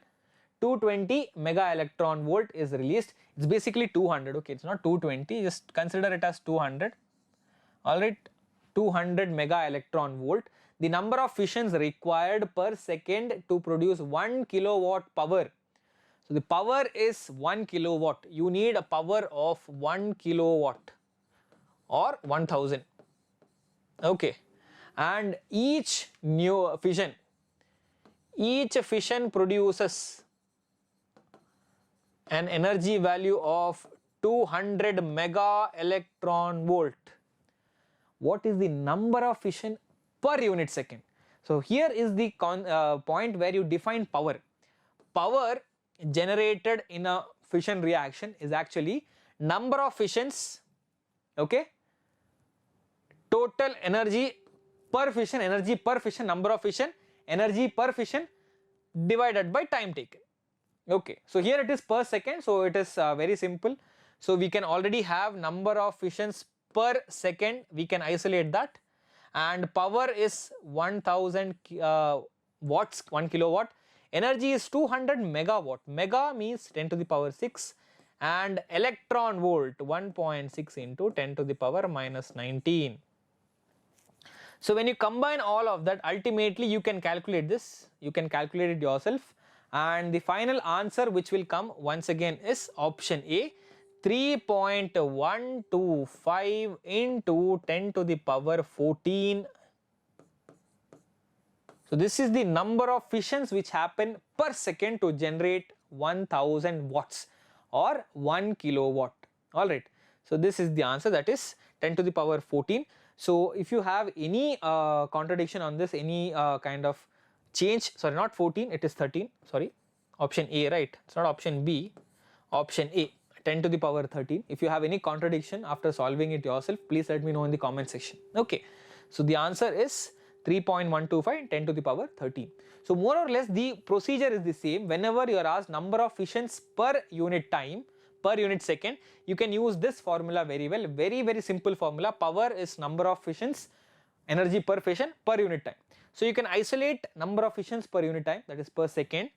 Speaker 1: 220 mega electron volt is released. It's basically 200. Okay, it's not 220, just consider it as 200. Alright, 200 mega electron volt. The number of fissions required per second to produce 1 kilowatt power. So the power is 1 kilowatt. You need a power of 1 kilowatt or 1000. Okay, and each fission produces an energy value of 200 mega electron volt. What is the number of fission per unit second? So here is the point where you define power. Power generated in a fission reaction is actually number of fissions, okay, total energy per fission, number of fission, energy per fission divided by time taken. Okay, so here it is per second, so it is very simple. So we can already have number of fissions per second, we can isolate that, and power is 1000 watts, 1 kilowatt. Energy is 200 megawatt. Mega means 10 to the power 6, and electron volt 1.6 into 10 to the power minus 19. So when you combine all of that, ultimately you can calculate this, you can calculate it yourself, and the final answer which will come once again is option A, 3.125 into 10 to the power 14. So this is the number of fissions which happen per second to generate 1000 watts or 1 kilowatt. Alright, so this is the answer, that is 10 to the power 14. So if you have any contradiction on this, any kind of change, sorry, not 14, it is 13, sorry, option A, right, it's not option B, option A, 10 to the power 13. If you have any contradiction after solving it yourself, please let me know in the comment section. Okay, so the answer is 3.125 10 to the power 13. So more or less the procedure is the same. Whenever you are asked number of fissions per unit time, per unit second, you can use this formula very well. Very simple formula. Power is number of fissions, energy per fission per unit time. So you can isolate number of fissions per unit time, that is per second,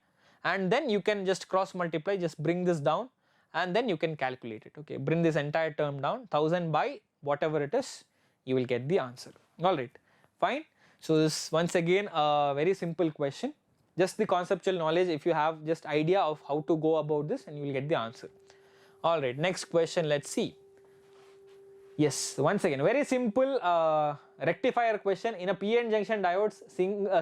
Speaker 1: and then you can just cross multiply, just bring this down, and then you can calculate it. Okay, bring this entire term down, 1000 by whatever it is, you will get the answer. Alright, fine. So this once again a very simple question, just the conceptual knowledge, if you have just idea of how to go about this, and you will get the answer. Alright, next question, let's see. Yes, once again very simple rectifier question. In a PN junction diodes,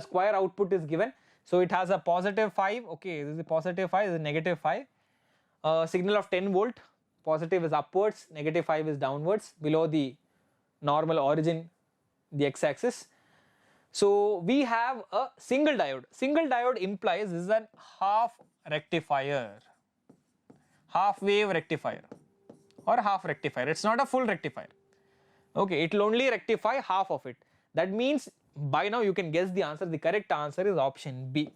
Speaker 1: square output is given. So it has a positive 5, okay, this is a positive 5, this is a negative 5. Signal of 10 volt, positive is upwards, negative 5 is downwards, below the normal origin, the x-axis. So we have a single diode. Single diode implies this is a half rectifier, half wave rectifier or half rectifier. It's not a full rectifier. Okay, it will only rectify half of it. That means by now you can guess the answer. The correct answer is option B.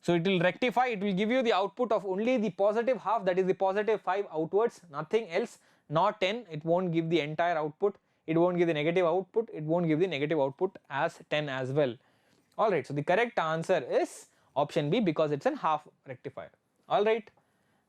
Speaker 1: So it will rectify, it will give you the output of only the positive half, that is the positive 5 outwards, nothing else, not 10. It won't give the entire output. It won't give the negative output, it won't give the negative output as 10 as well. Alright, so the correct answer is option B because it's a half rectifier. Alright,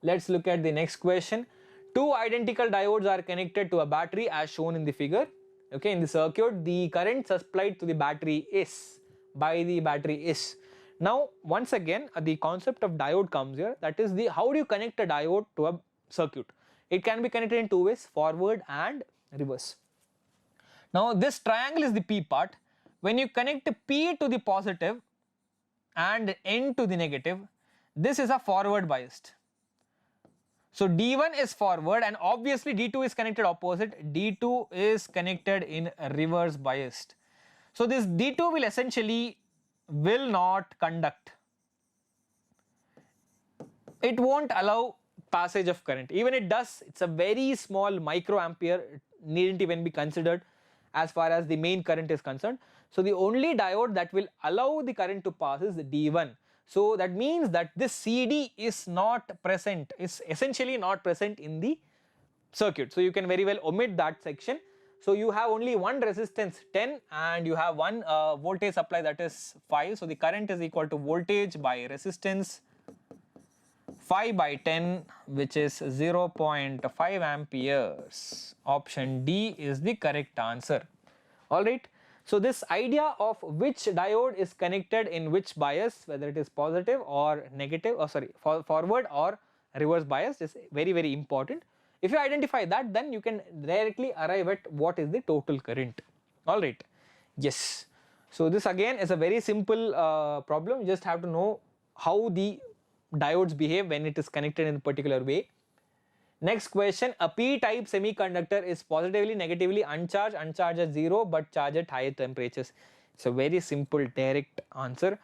Speaker 1: let's look at the next question. Two identical diodes are connected to a battery as shown in the figure. Okay, in the circuit, the current supplied to the battery is, by the battery is. Now once again the concept of diode comes here, that is the how do you connect a diode to a circuit. It can be connected in two ways, forward and reverse. Now this triangle is the P part. When you connect P to the positive and N to the negative, this is a forward biased. So D1 is forward and obviously D2 is connected opposite, D2 is connected in reverse biased. So this D2 will essentially will not conduct, it won't allow passage of current. Even it does, it's a very small microampere, it needn't even be considered as far as the main current is concerned. So the only diode that will allow the current to pass is D1. So that means that this CD is not present, is essentially not present in the circuit. So you can very well omit that section. So you have only one resistance 10 and you have one voltage supply, that is 5. So the current is equal to voltage by resistance 5 by 10, which is 0.5 amperes. Option D is the correct answer. Alright. So this idea of which diode is connected in which bias, whether it is positive or negative, or sorry, forward or reverse bias, is very, very important. If you identify that, then you can directly arrive at what is the total current. Alright. Yes. So this again is a very simple problem. You just have to know how the diodes behave when it is connected in a particular way. Next question, a p-type semiconductor is positively, negatively uncharged at 0 but charged at higher temperatures. It's a very simple direct answer.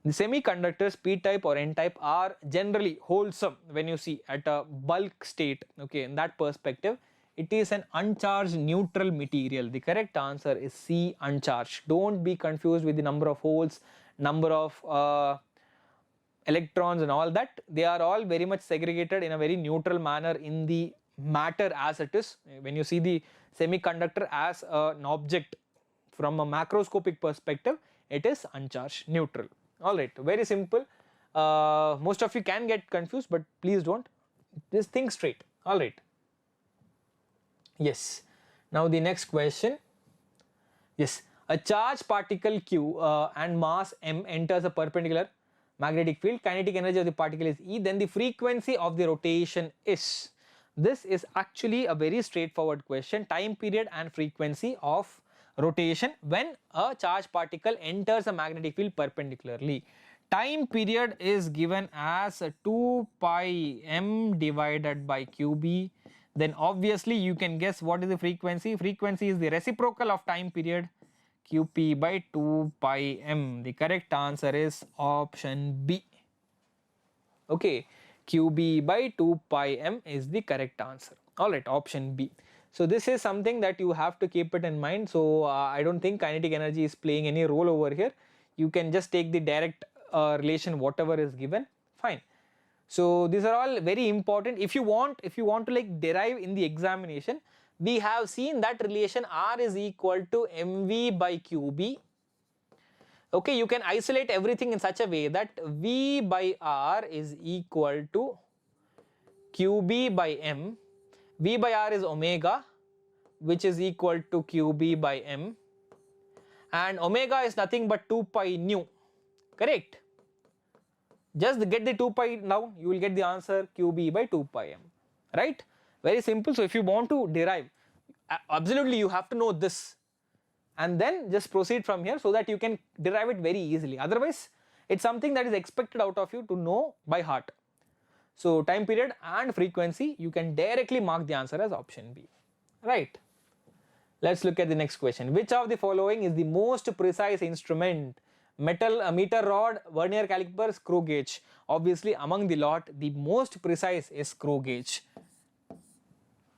Speaker 1: The semiconductors p-type or n-type are generally wholesome when you see at a bulk state. Okay, in that perspective, it is an uncharged neutral material. The correct answer is C, uncharged. Don't be confused with the number of holes, number of electrons and all that. They are all very much segregated in a very neutral manner in the matter as it is. When you see the semiconductor as an object from a macroscopic perspective, it is uncharged, neutral. Alright, very simple. Most of you can get confused, but please don't. Just think straight. Alright. Yes. Now the next question. Yes. A charged particle Q and mass m enters a perpendicular magnetic field. Kinetic energy of the particle is E. Then the frequency of the rotation is. This is actually a very straightforward question. Time period and frequency of rotation when a charged particle enters a magnetic field perpendicularly. Time period is given as 2 pi m divided by qb. Then obviously you can guess what is the frequency. Frequency is the reciprocal of time period, qp by 2 pi m. The correct answer is option B. Okay, qb by 2 pi m is the correct answer. Alright, option B. So this is something that you have to keep it in mind. So I don't think kinetic energy is playing any role over here. You can just take the direct relation whatever is given. Fine. So these are all very important. If you want to like derive in the examination, we have seen that relation R is equal to mv by qb. Okay, you can isolate everything in such a way that V by R is equal to qb by m. V by R is omega, which is equal to qb by m, and omega is nothing but 2 pi nu. Correct? Just get the 2 pi now, you will get the answer qb by 2 pi m. Right? Very simple. So if you want to derive, absolutely you have to know this, and then just proceed from here so that you can derive it very easily. Otherwise, it's something that is expected out of you to know by heart. So time period and frequency, you can directly mark the answer as option B. Right. Let's look at the next question. Which of the following is the most precise instrument? Metal, meter rod, vernier caliper, screw gauge. Obviously among the lot, the most precise is screw gauge.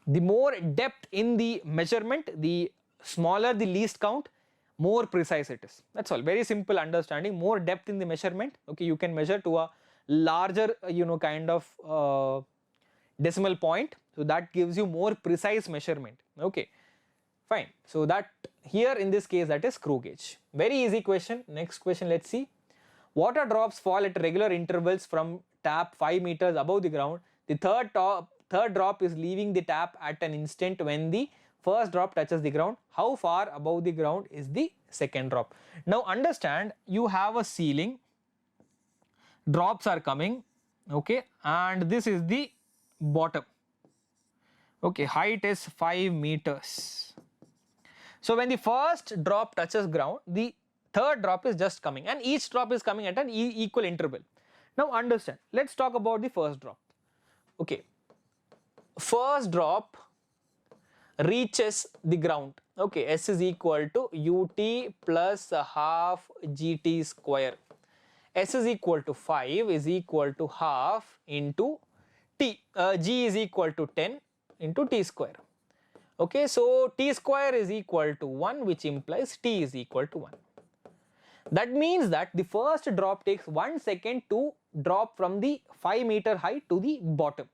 Speaker 1: The more depth in the measurement, the smaller the least count, more precise it is. That's all. Very simple understanding. More depth in the measurement. Okay, you can measure to a larger kind of decimal point, so that gives you more precise measurement. Okay, fine. So that here in this case, that is screw gauge. Very easy question. Next question, let's see. Water drops fall at regular intervals from tap 5 meters above the ground. The third drop is leaving the tap at an instant when the first drop touches the ground. How far above the ground is the second drop? Now understand, you have a ceiling, drops are coming, okay, and this is the bottom. Okay, height is 5 meters. So when the first drop touches ground, the third drop is just coming, and each drop is coming at an equal interval. Now understand, let's talk about the first drop. Okay, first drop reaches the ground. Okay, S is equal to ut plus half gt square. S is equal to 5 is equal to half into T, G is equal to 10 into T square. Okay, so T square is equal to 1, which implies T is equal to 1. That means that the first drop takes 1 second to drop from the 5 meter height to the bottom,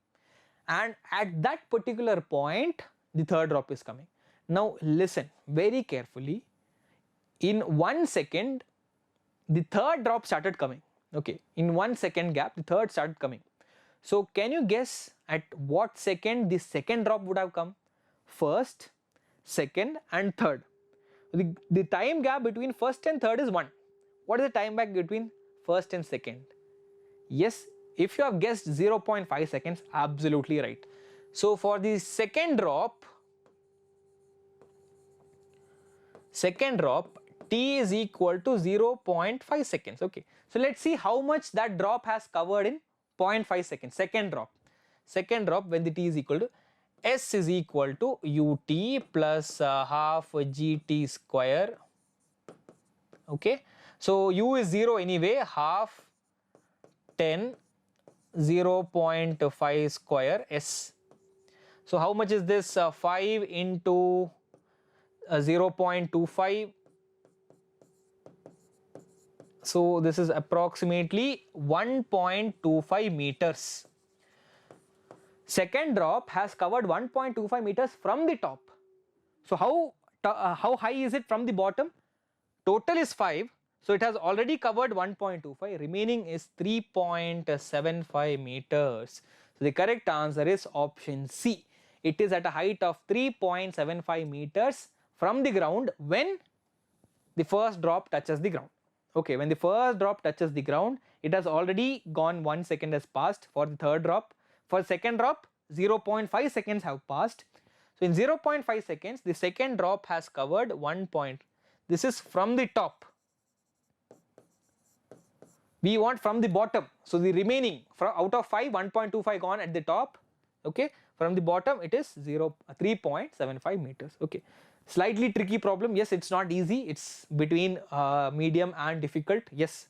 Speaker 1: and at that particular point the third drop is coming. Now listen very carefully, in 1 second the third drop started coming. Okay, in 1 second gap the third started coming. So can you guess at what second the second drop would have come? First, second and third. The time gap between first and third is 1. What is the time gap between first and second? Yes, if you have guessed 0.5 seconds, absolutely right. So for the second drop T is equal to 0.5 seconds. Okay, so let's see how much that drop has covered in 0.5 seconds. Second drop when the T is equal to, S is equal to ut plus half gt square. Okay, so u is 0 anyway, half 10 0.5 square S. So how much is this? 5 into 0.25. So this is approximately 1.25 meters. Second drop has covered 1.25 meters from the top. So how high is it from the bottom? Total is 5. So it has already covered 1.25. Remaining is 3.75 meters. So the correct answer is option C. It is at a height of 3.75 meters from the ground when the first drop touches the ground. Okay, when the first drop touches the ground, it has already gone 1 second has passed for the third drop. For second drop, 0.5 seconds have passed. So in 0.5 seconds, the second drop has covered 1 point. This is from the top. We want from the bottom. So the remaining, from out of 5, 1.25 gone at the top. Okay, from the bottom it is 3.75 meters. Okay, slightly tricky problem. Yes, it's not easy. It's between medium and difficult. Yes.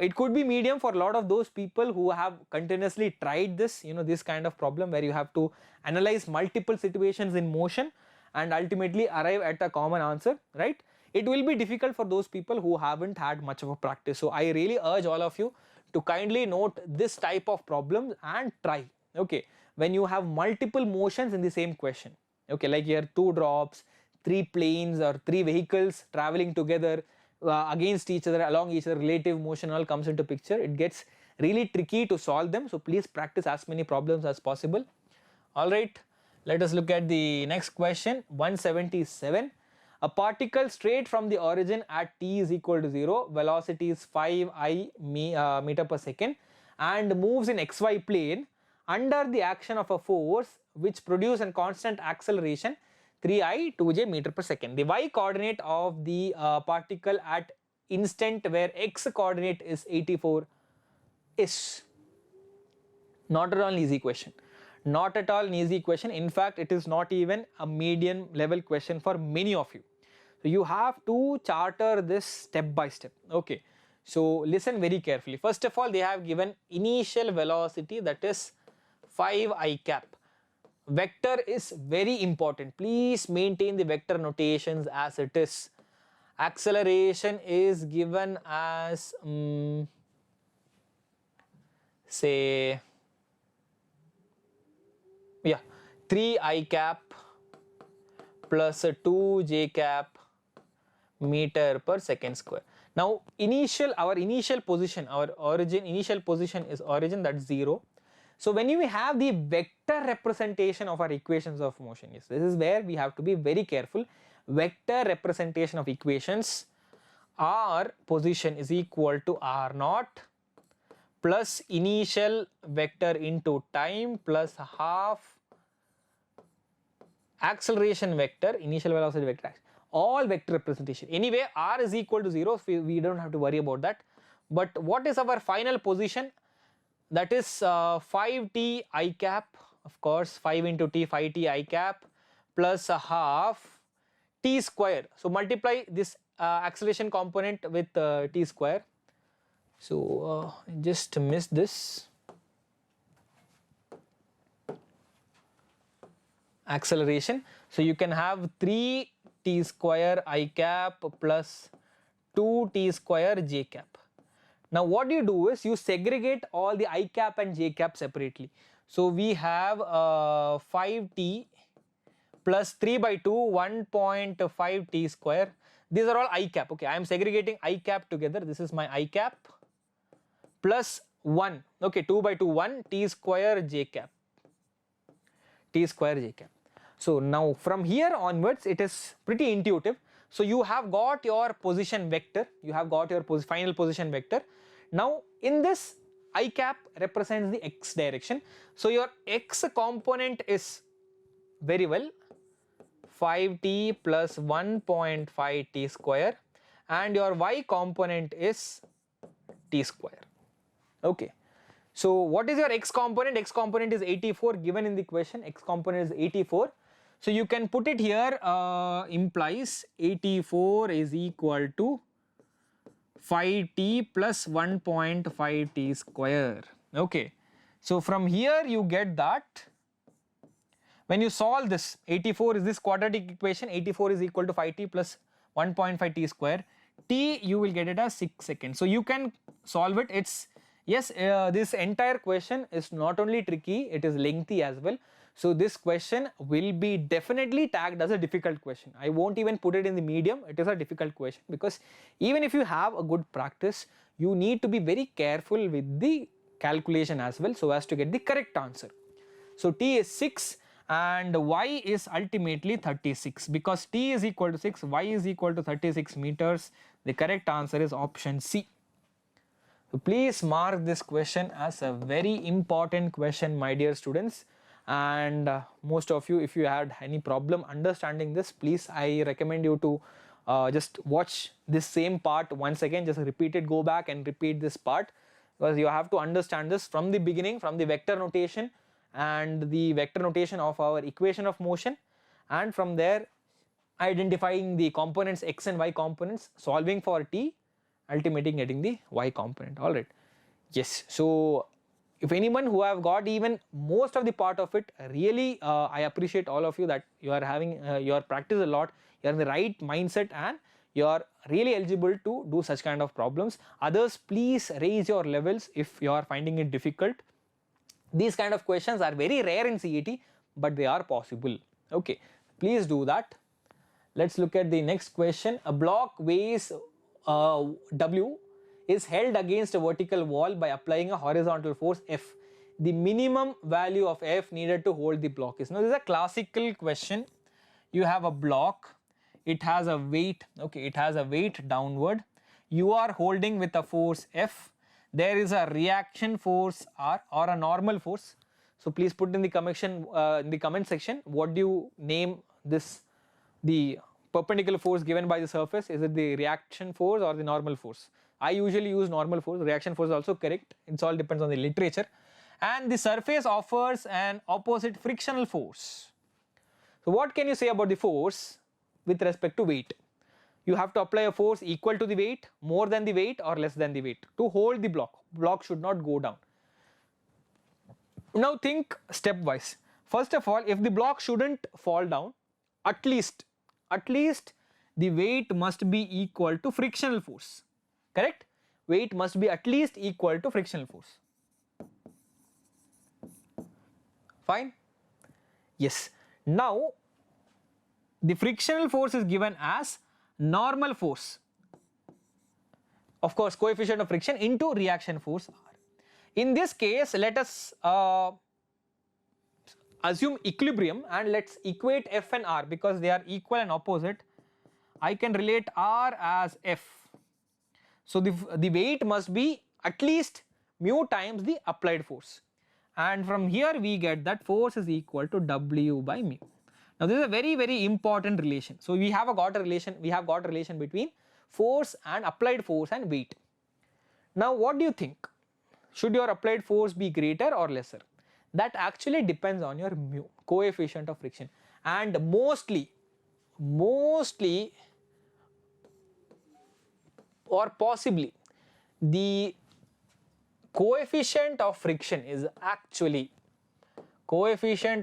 Speaker 1: It could be medium for a lot of those people who have continuously tried this, this kind of problem where you have to analyze multiple situations in motion and ultimately arrive at a common answer, right? It will be difficult for those people who haven't had much of a practice. So I really urge all of you to kindly note this type of problems and try. Okay, when you have multiple motions in the same question. Okay, like here 2 drops, 3 planes or 3 vehicles traveling together, against each other, along each other, relative motion all comes into picture. It gets really tricky to solve them. So please practice as many problems as possible. Alright, let us look at the next question. 177. A particle straight from the origin at t is equal to 0, velocity is 5 meter per second, and moves in xy plane under the action of a force which produces a constant acceleration 3i 2j meter per second. The y coordinate of the particle at instant where x coordinate is 84 is not at all an easy question. Not at all an easy question. In fact, it is not even a medium level question for many of you. So you have to charter this step by step. Okay, so listen very carefully. First of all, they have given initial velocity, that is 5i cap. Vector is very important. Please maintain the vector notations as it is. Acceleration is given as say 3i cap plus 2j cap meter per second square. Now our initial position, initial position is origin, that's 0. So when you have the vector representation of our equations of motion, yes, this is where we have to be very careful. Vector representation of equations, r position is equal to r naught plus initial vector into time plus half acceleration vector, initial velocity vector, all vector representation. Anyway, r is equal to 0, so we don't have to worry about that. But what is our final position? That is 5t I cap, of course 5 into t, 5t I cap plus a half t square. So multiply this acceleration component with t square, So just missed this. Acceleration. So you can have 3t square I cap plus 2t square j cap. Now what you do is you segregate all the I cap and j cap separately. So we have 5t plus 3 by 2 1.5 t square. These are all I cap. Okay, I am segregating I cap together. This is my I cap plus 1. Okay, 2 by 2 1 t square j cap. T square j cap. So now from here onwards it is pretty intuitive. So you have got your position vector, you have got your final position vector. Now in this I cap represents the x direction. So your x component is very well 5t plus 1.5 t square and your y component is t square. Okay. So what is your x component? X component is 84 given in the question, x component is 84. So you can put it here, implies 84 is equal to 5t plus 1.5 t square. Okay. So from here you get that when you solve this, 84 is this quadratic equation, 84 is equal to 5t plus 1.5 t square, t you will get it as 6 seconds. So you can solve it. It's yes, this entire question is not only tricky, it is lengthy as well. So this question will be definitely tagged as a difficult question. I won't even put it in the medium, it is a difficult question because even if you have a good practice, you need to be very careful with the calculation as well so as to get the correct answer. So t is 6 and y is ultimately 36 because t is equal to 6, y is equal to 36 meters. The correct answer is option C. So please mark this question as a very important question, my dear students, and most of you, if you had any problem understanding this, please I recommend you to just watch this same part once again, just repeat it, go back and repeat this part because you have to understand this from the beginning, from the vector notation and the vector notation of our equation of motion, and from there identifying the components x and y components, solving for t, ultimately getting the y component. All right, yes. So if anyone who have got even most of the part of it, really I appreciate all of you that you are having your practice a lot, you are in the right mindset and you are really eligible to do such kind of problems. Others, please raise your levels if you are finding it difficult. These kind of questions are very rare in CET, but they are possible. Okay, please do that. Let's look at the next question. A block weighs W is held against a vertical wall by applying a horizontal force F. The minimum value of F needed to hold the block is. Now this is a classical question. You have a block, it has a weight, okay, it has a weight downward. You are holding with a force F. There is a reaction force R or a normal force. So please put in the comment section what do you name this, the perpendicular force given by the surface. Is it the reaction force or the normal force? I usually use normal force, reaction force is also correct, it all depends on the literature. And the surface offers an opposite frictional force. So what can you say about the force with respect to weight? You have to apply a force equal to the weight, more than the weight or less than the weight to hold the block. Block should not go down. Now think stepwise. First of all, if the block shouldn't fall down, at least the weight must be equal to frictional force. Correct? Weight must be at least equal to frictional force. Fine? Yes. Now the frictional force is given as normal force, of course coefficient of friction, into reaction force R. In this case, let us assume equilibrium and let's equate F and R because they are equal and opposite. I can relate R as F. So the weight must be at least mu times the applied force, and from here we get that force is equal to W by mu. Now this is a very important relation. So we have got a relation between force and applied force and weight. Now what do you think? Should your applied force be greater or lesser? That actually depends on your mu, coefficient of friction, and mostly or possibly the coefficient of friction is actually lesser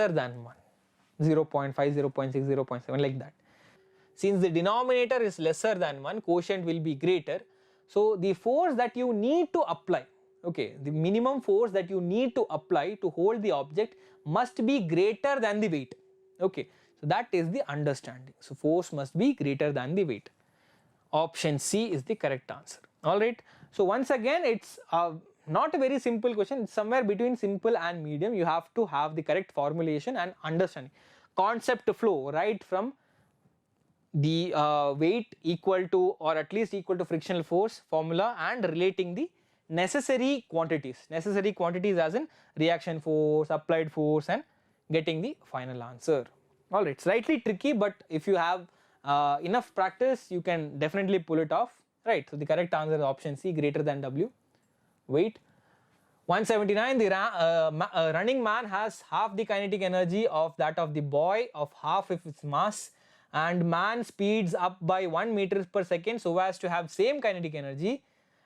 Speaker 1: than 1, 0.5, 0.6, 0.7 like that. Since the denominator is lesser than 1, quotient will be greater. So the force that you need to apply, okay, the minimum force that you need to apply to hold the object must be greater than the weight. Okay, so that is the understanding. So force must be greater than the weight. Option C is the correct answer. Alright, so once again it's not a very simple question, it's somewhere between simple and medium. You have to have the correct formulation and understanding. Concept flow right from the weight equal to or at least equal to frictional force formula and relating the necessary quantities as in reaction force, applied force, and getting the final answer. Alright, slightly tricky, but if you have enough practice you can definitely pull it off, right? So the correct answer is option C, greater than W. Weight. 179, the running man has half the kinetic energy of that of the boy of half of its mass, and man speeds up by 1 meter per second so as to have same kinetic energy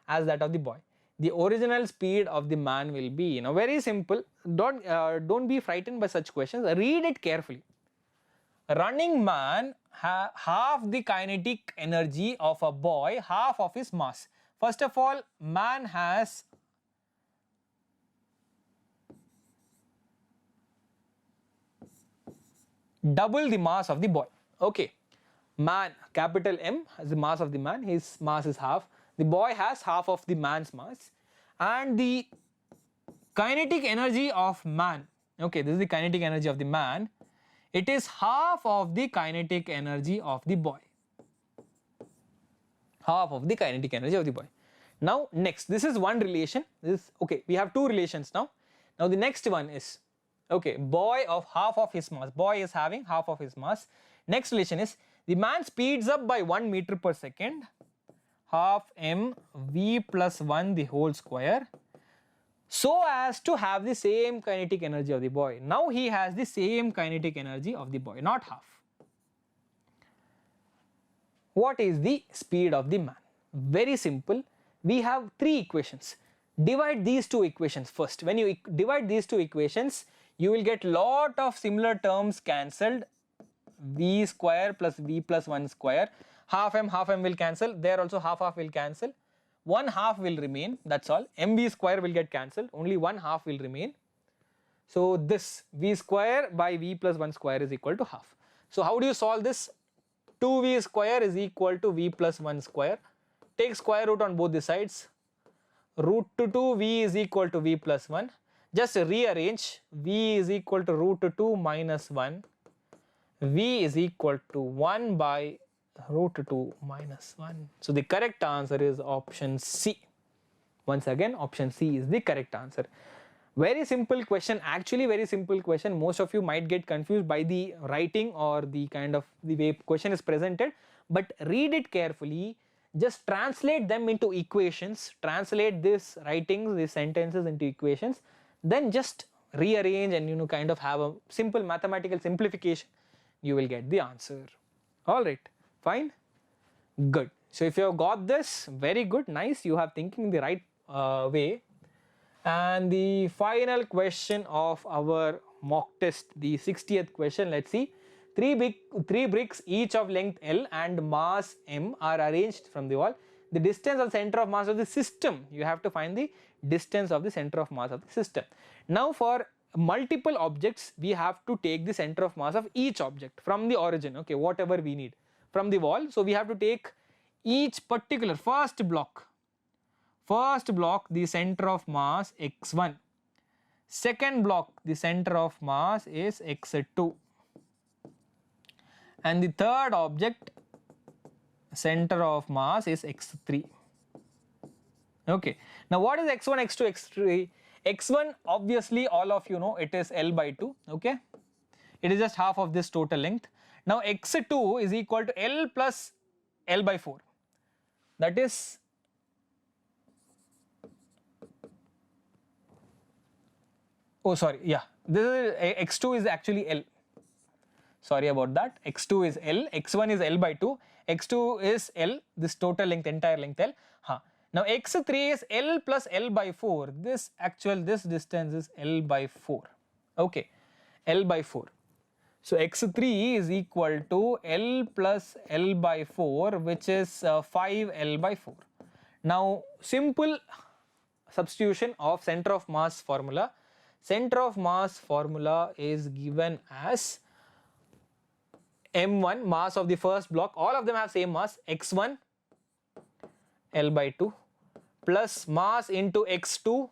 Speaker 1: as that of the boy. The original speed of the man will be, very simple. Don't be frightened by such questions. Read it carefully. Running man half the kinetic energy of a boy, half of his mass. First of all, man has double the mass of the boy. Okay, man, capital M, has the mass of the man, his mass is half. The boy has half of the man's mass, and the kinetic energy of man, okay, this is the kinetic energy of the man, it is half of the kinetic energy of the boy. Half of the kinetic energy of the boy. Now next, this is one relation, this is, okay, we have two relations now. Now the next one is, okay, boy of half of his mass, boy is having half of his mass. Next relation is the man speeds up by 1 meter per second, half m v plus 1 the whole square, so as to have the same kinetic energy of the boy. Now he has the same kinetic energy of the boy, not half. What is the speed of the man? Very simple. We have three equations. Divide these two equations first. When you divide these two equations, you will get lot of similar terms cancelled. V square plus V plus 1 square. Half m will cancel. There also half will cancel. 1/2 will remain. That's all. mv square will get cancelled. Only 1/2 will remain. So this V square by V plus 1 square is equal to half. So how do you solve this? 2V square is equal to V plus 1 square. Take square root on both the sides. Root to 2V is equal to V plus 1. Just rearrange. V is equal to root 2 minus 1. V is equal to 1 by root 2 minus 1. So the correct answer is option C. Once again, option C is the correct answer. Very simple question, actually very simple question. Most of you might get confused by the writing or the kind of the way question is presented, but read it carefully. Just translate them into equations, translate these writings, these sentences into equations, then just rearrange and kind of have a simple mathematical simplification. You will get the answer. Alright, fine, good. So if you have got this, very good, nice, you have thinking the right way. And the final question of our mock test, the 60th question, let's see. Three bricks each of length L and mass M are arranged from the wall. The distance of center of mass of the system, you have to find the distance of the center of mass of the system. Now for multiple objects, we have to take the center of mass of each object from the origin, okay, whatever we need from the wall. So we have to take each particular first block, the center of mass x1, second block, the center of mass is x2, and the third object center of mass is x3. Okay, now what is x1, x2, x3? x1 obviously all of you know, it is L by 2, okay, it is just half of this total length. Now x2 is equal to L plus L by 4, that is this is x2 is actually L, sorry about that, x2 is L, x1 is L by 2, x2 is L, this total length, entire length L. Now x3 is L plus L by 4. This distance is L by 4. Okay, L by 4. So x3 is equal to L plus L by 4, which is 5L by 4. Now simple substitution of center of mass formula. Center of mass formula is given as m1, mass of the first block, all of them have same mass, x1 L by 2 plus mass into x2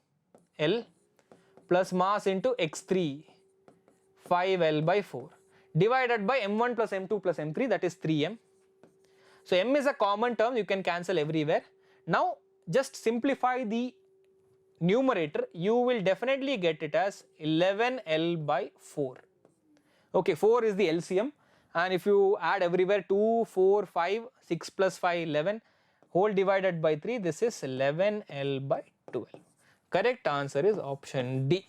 Speaker 1: L plus mass into x3 5L by 4 divided by m1 plus m2 plus m3, that is 3m. So m is a common term, you can cancel everywhere. Now just simplify the numerator, you will definitely get it as 11L by 4. Okay, 4 is the LCM, and if you add everywhere 2, 4, 5, 6 plus 5, 11, whole divided by 3, this is 11L by 12. Correct answer is option D,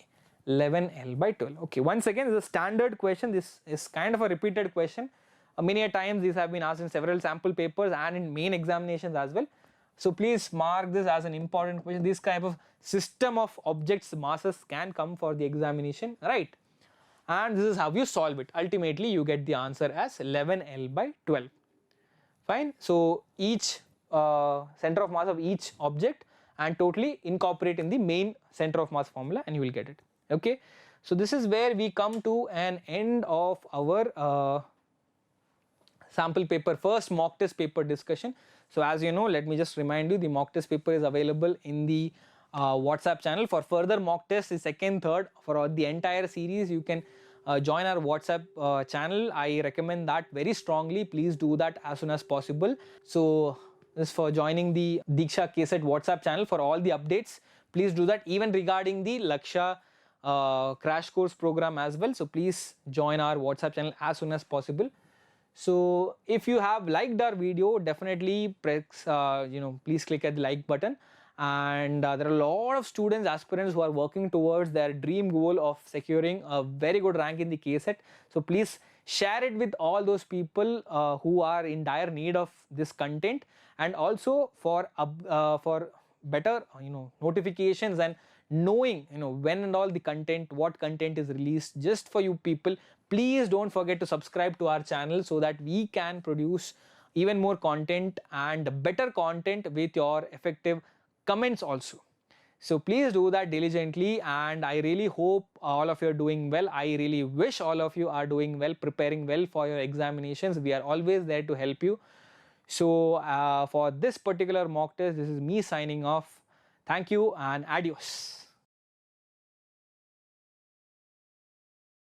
Speaker 1: 11L by 12. Okay, once again, this is a standard question. This is kind of a repeated question. Many a times these have been asked in several sample papers and in main examinations as well. So please mark this as an important question. This kind of system of objects masses can come for the examination, right? And this is how you solve it. Ultimately you get the answer as 11L by 12. Fine. So each center of mass of each object and totally incorporate in the main center of mass formula and you will get it. Okay. So this is where we come to an end of our sample paper, first mock test paper discussion. So as you know, let me just remind you, the mock test paper is available in the WhatsApp channel. For further mock tests, the second, third, for the entire series, you can join our WhatsApp channel. I recommend that very strongly. Please do that as soon as possible. So this is for joining the Abhyas KCET WhatsApp channel for all the updates. Please do that, even regarding the Laksha crash course program as well. So please join our WhatsApp channel as soon as possible. So if you have liked our video, definitely press, please click at the like button. And there are a lot of students, aspirants who are working towards their dream goal of securing a very good rank in the KCET. So please share it with all those people who are in dire need of this content, and also for better notifications and knowing when and all the content, what content is released just for you people. Please don't forget to subscribe to our channel so that we can produce even more content and better content with your effective comments also. So please do that diligently, and I really hope all of you are doing well. I really wish all of you are doing well, preparing well for your examinations. We are always there to help you. So for this particular mock test, this is me signing off. Thank you and adios.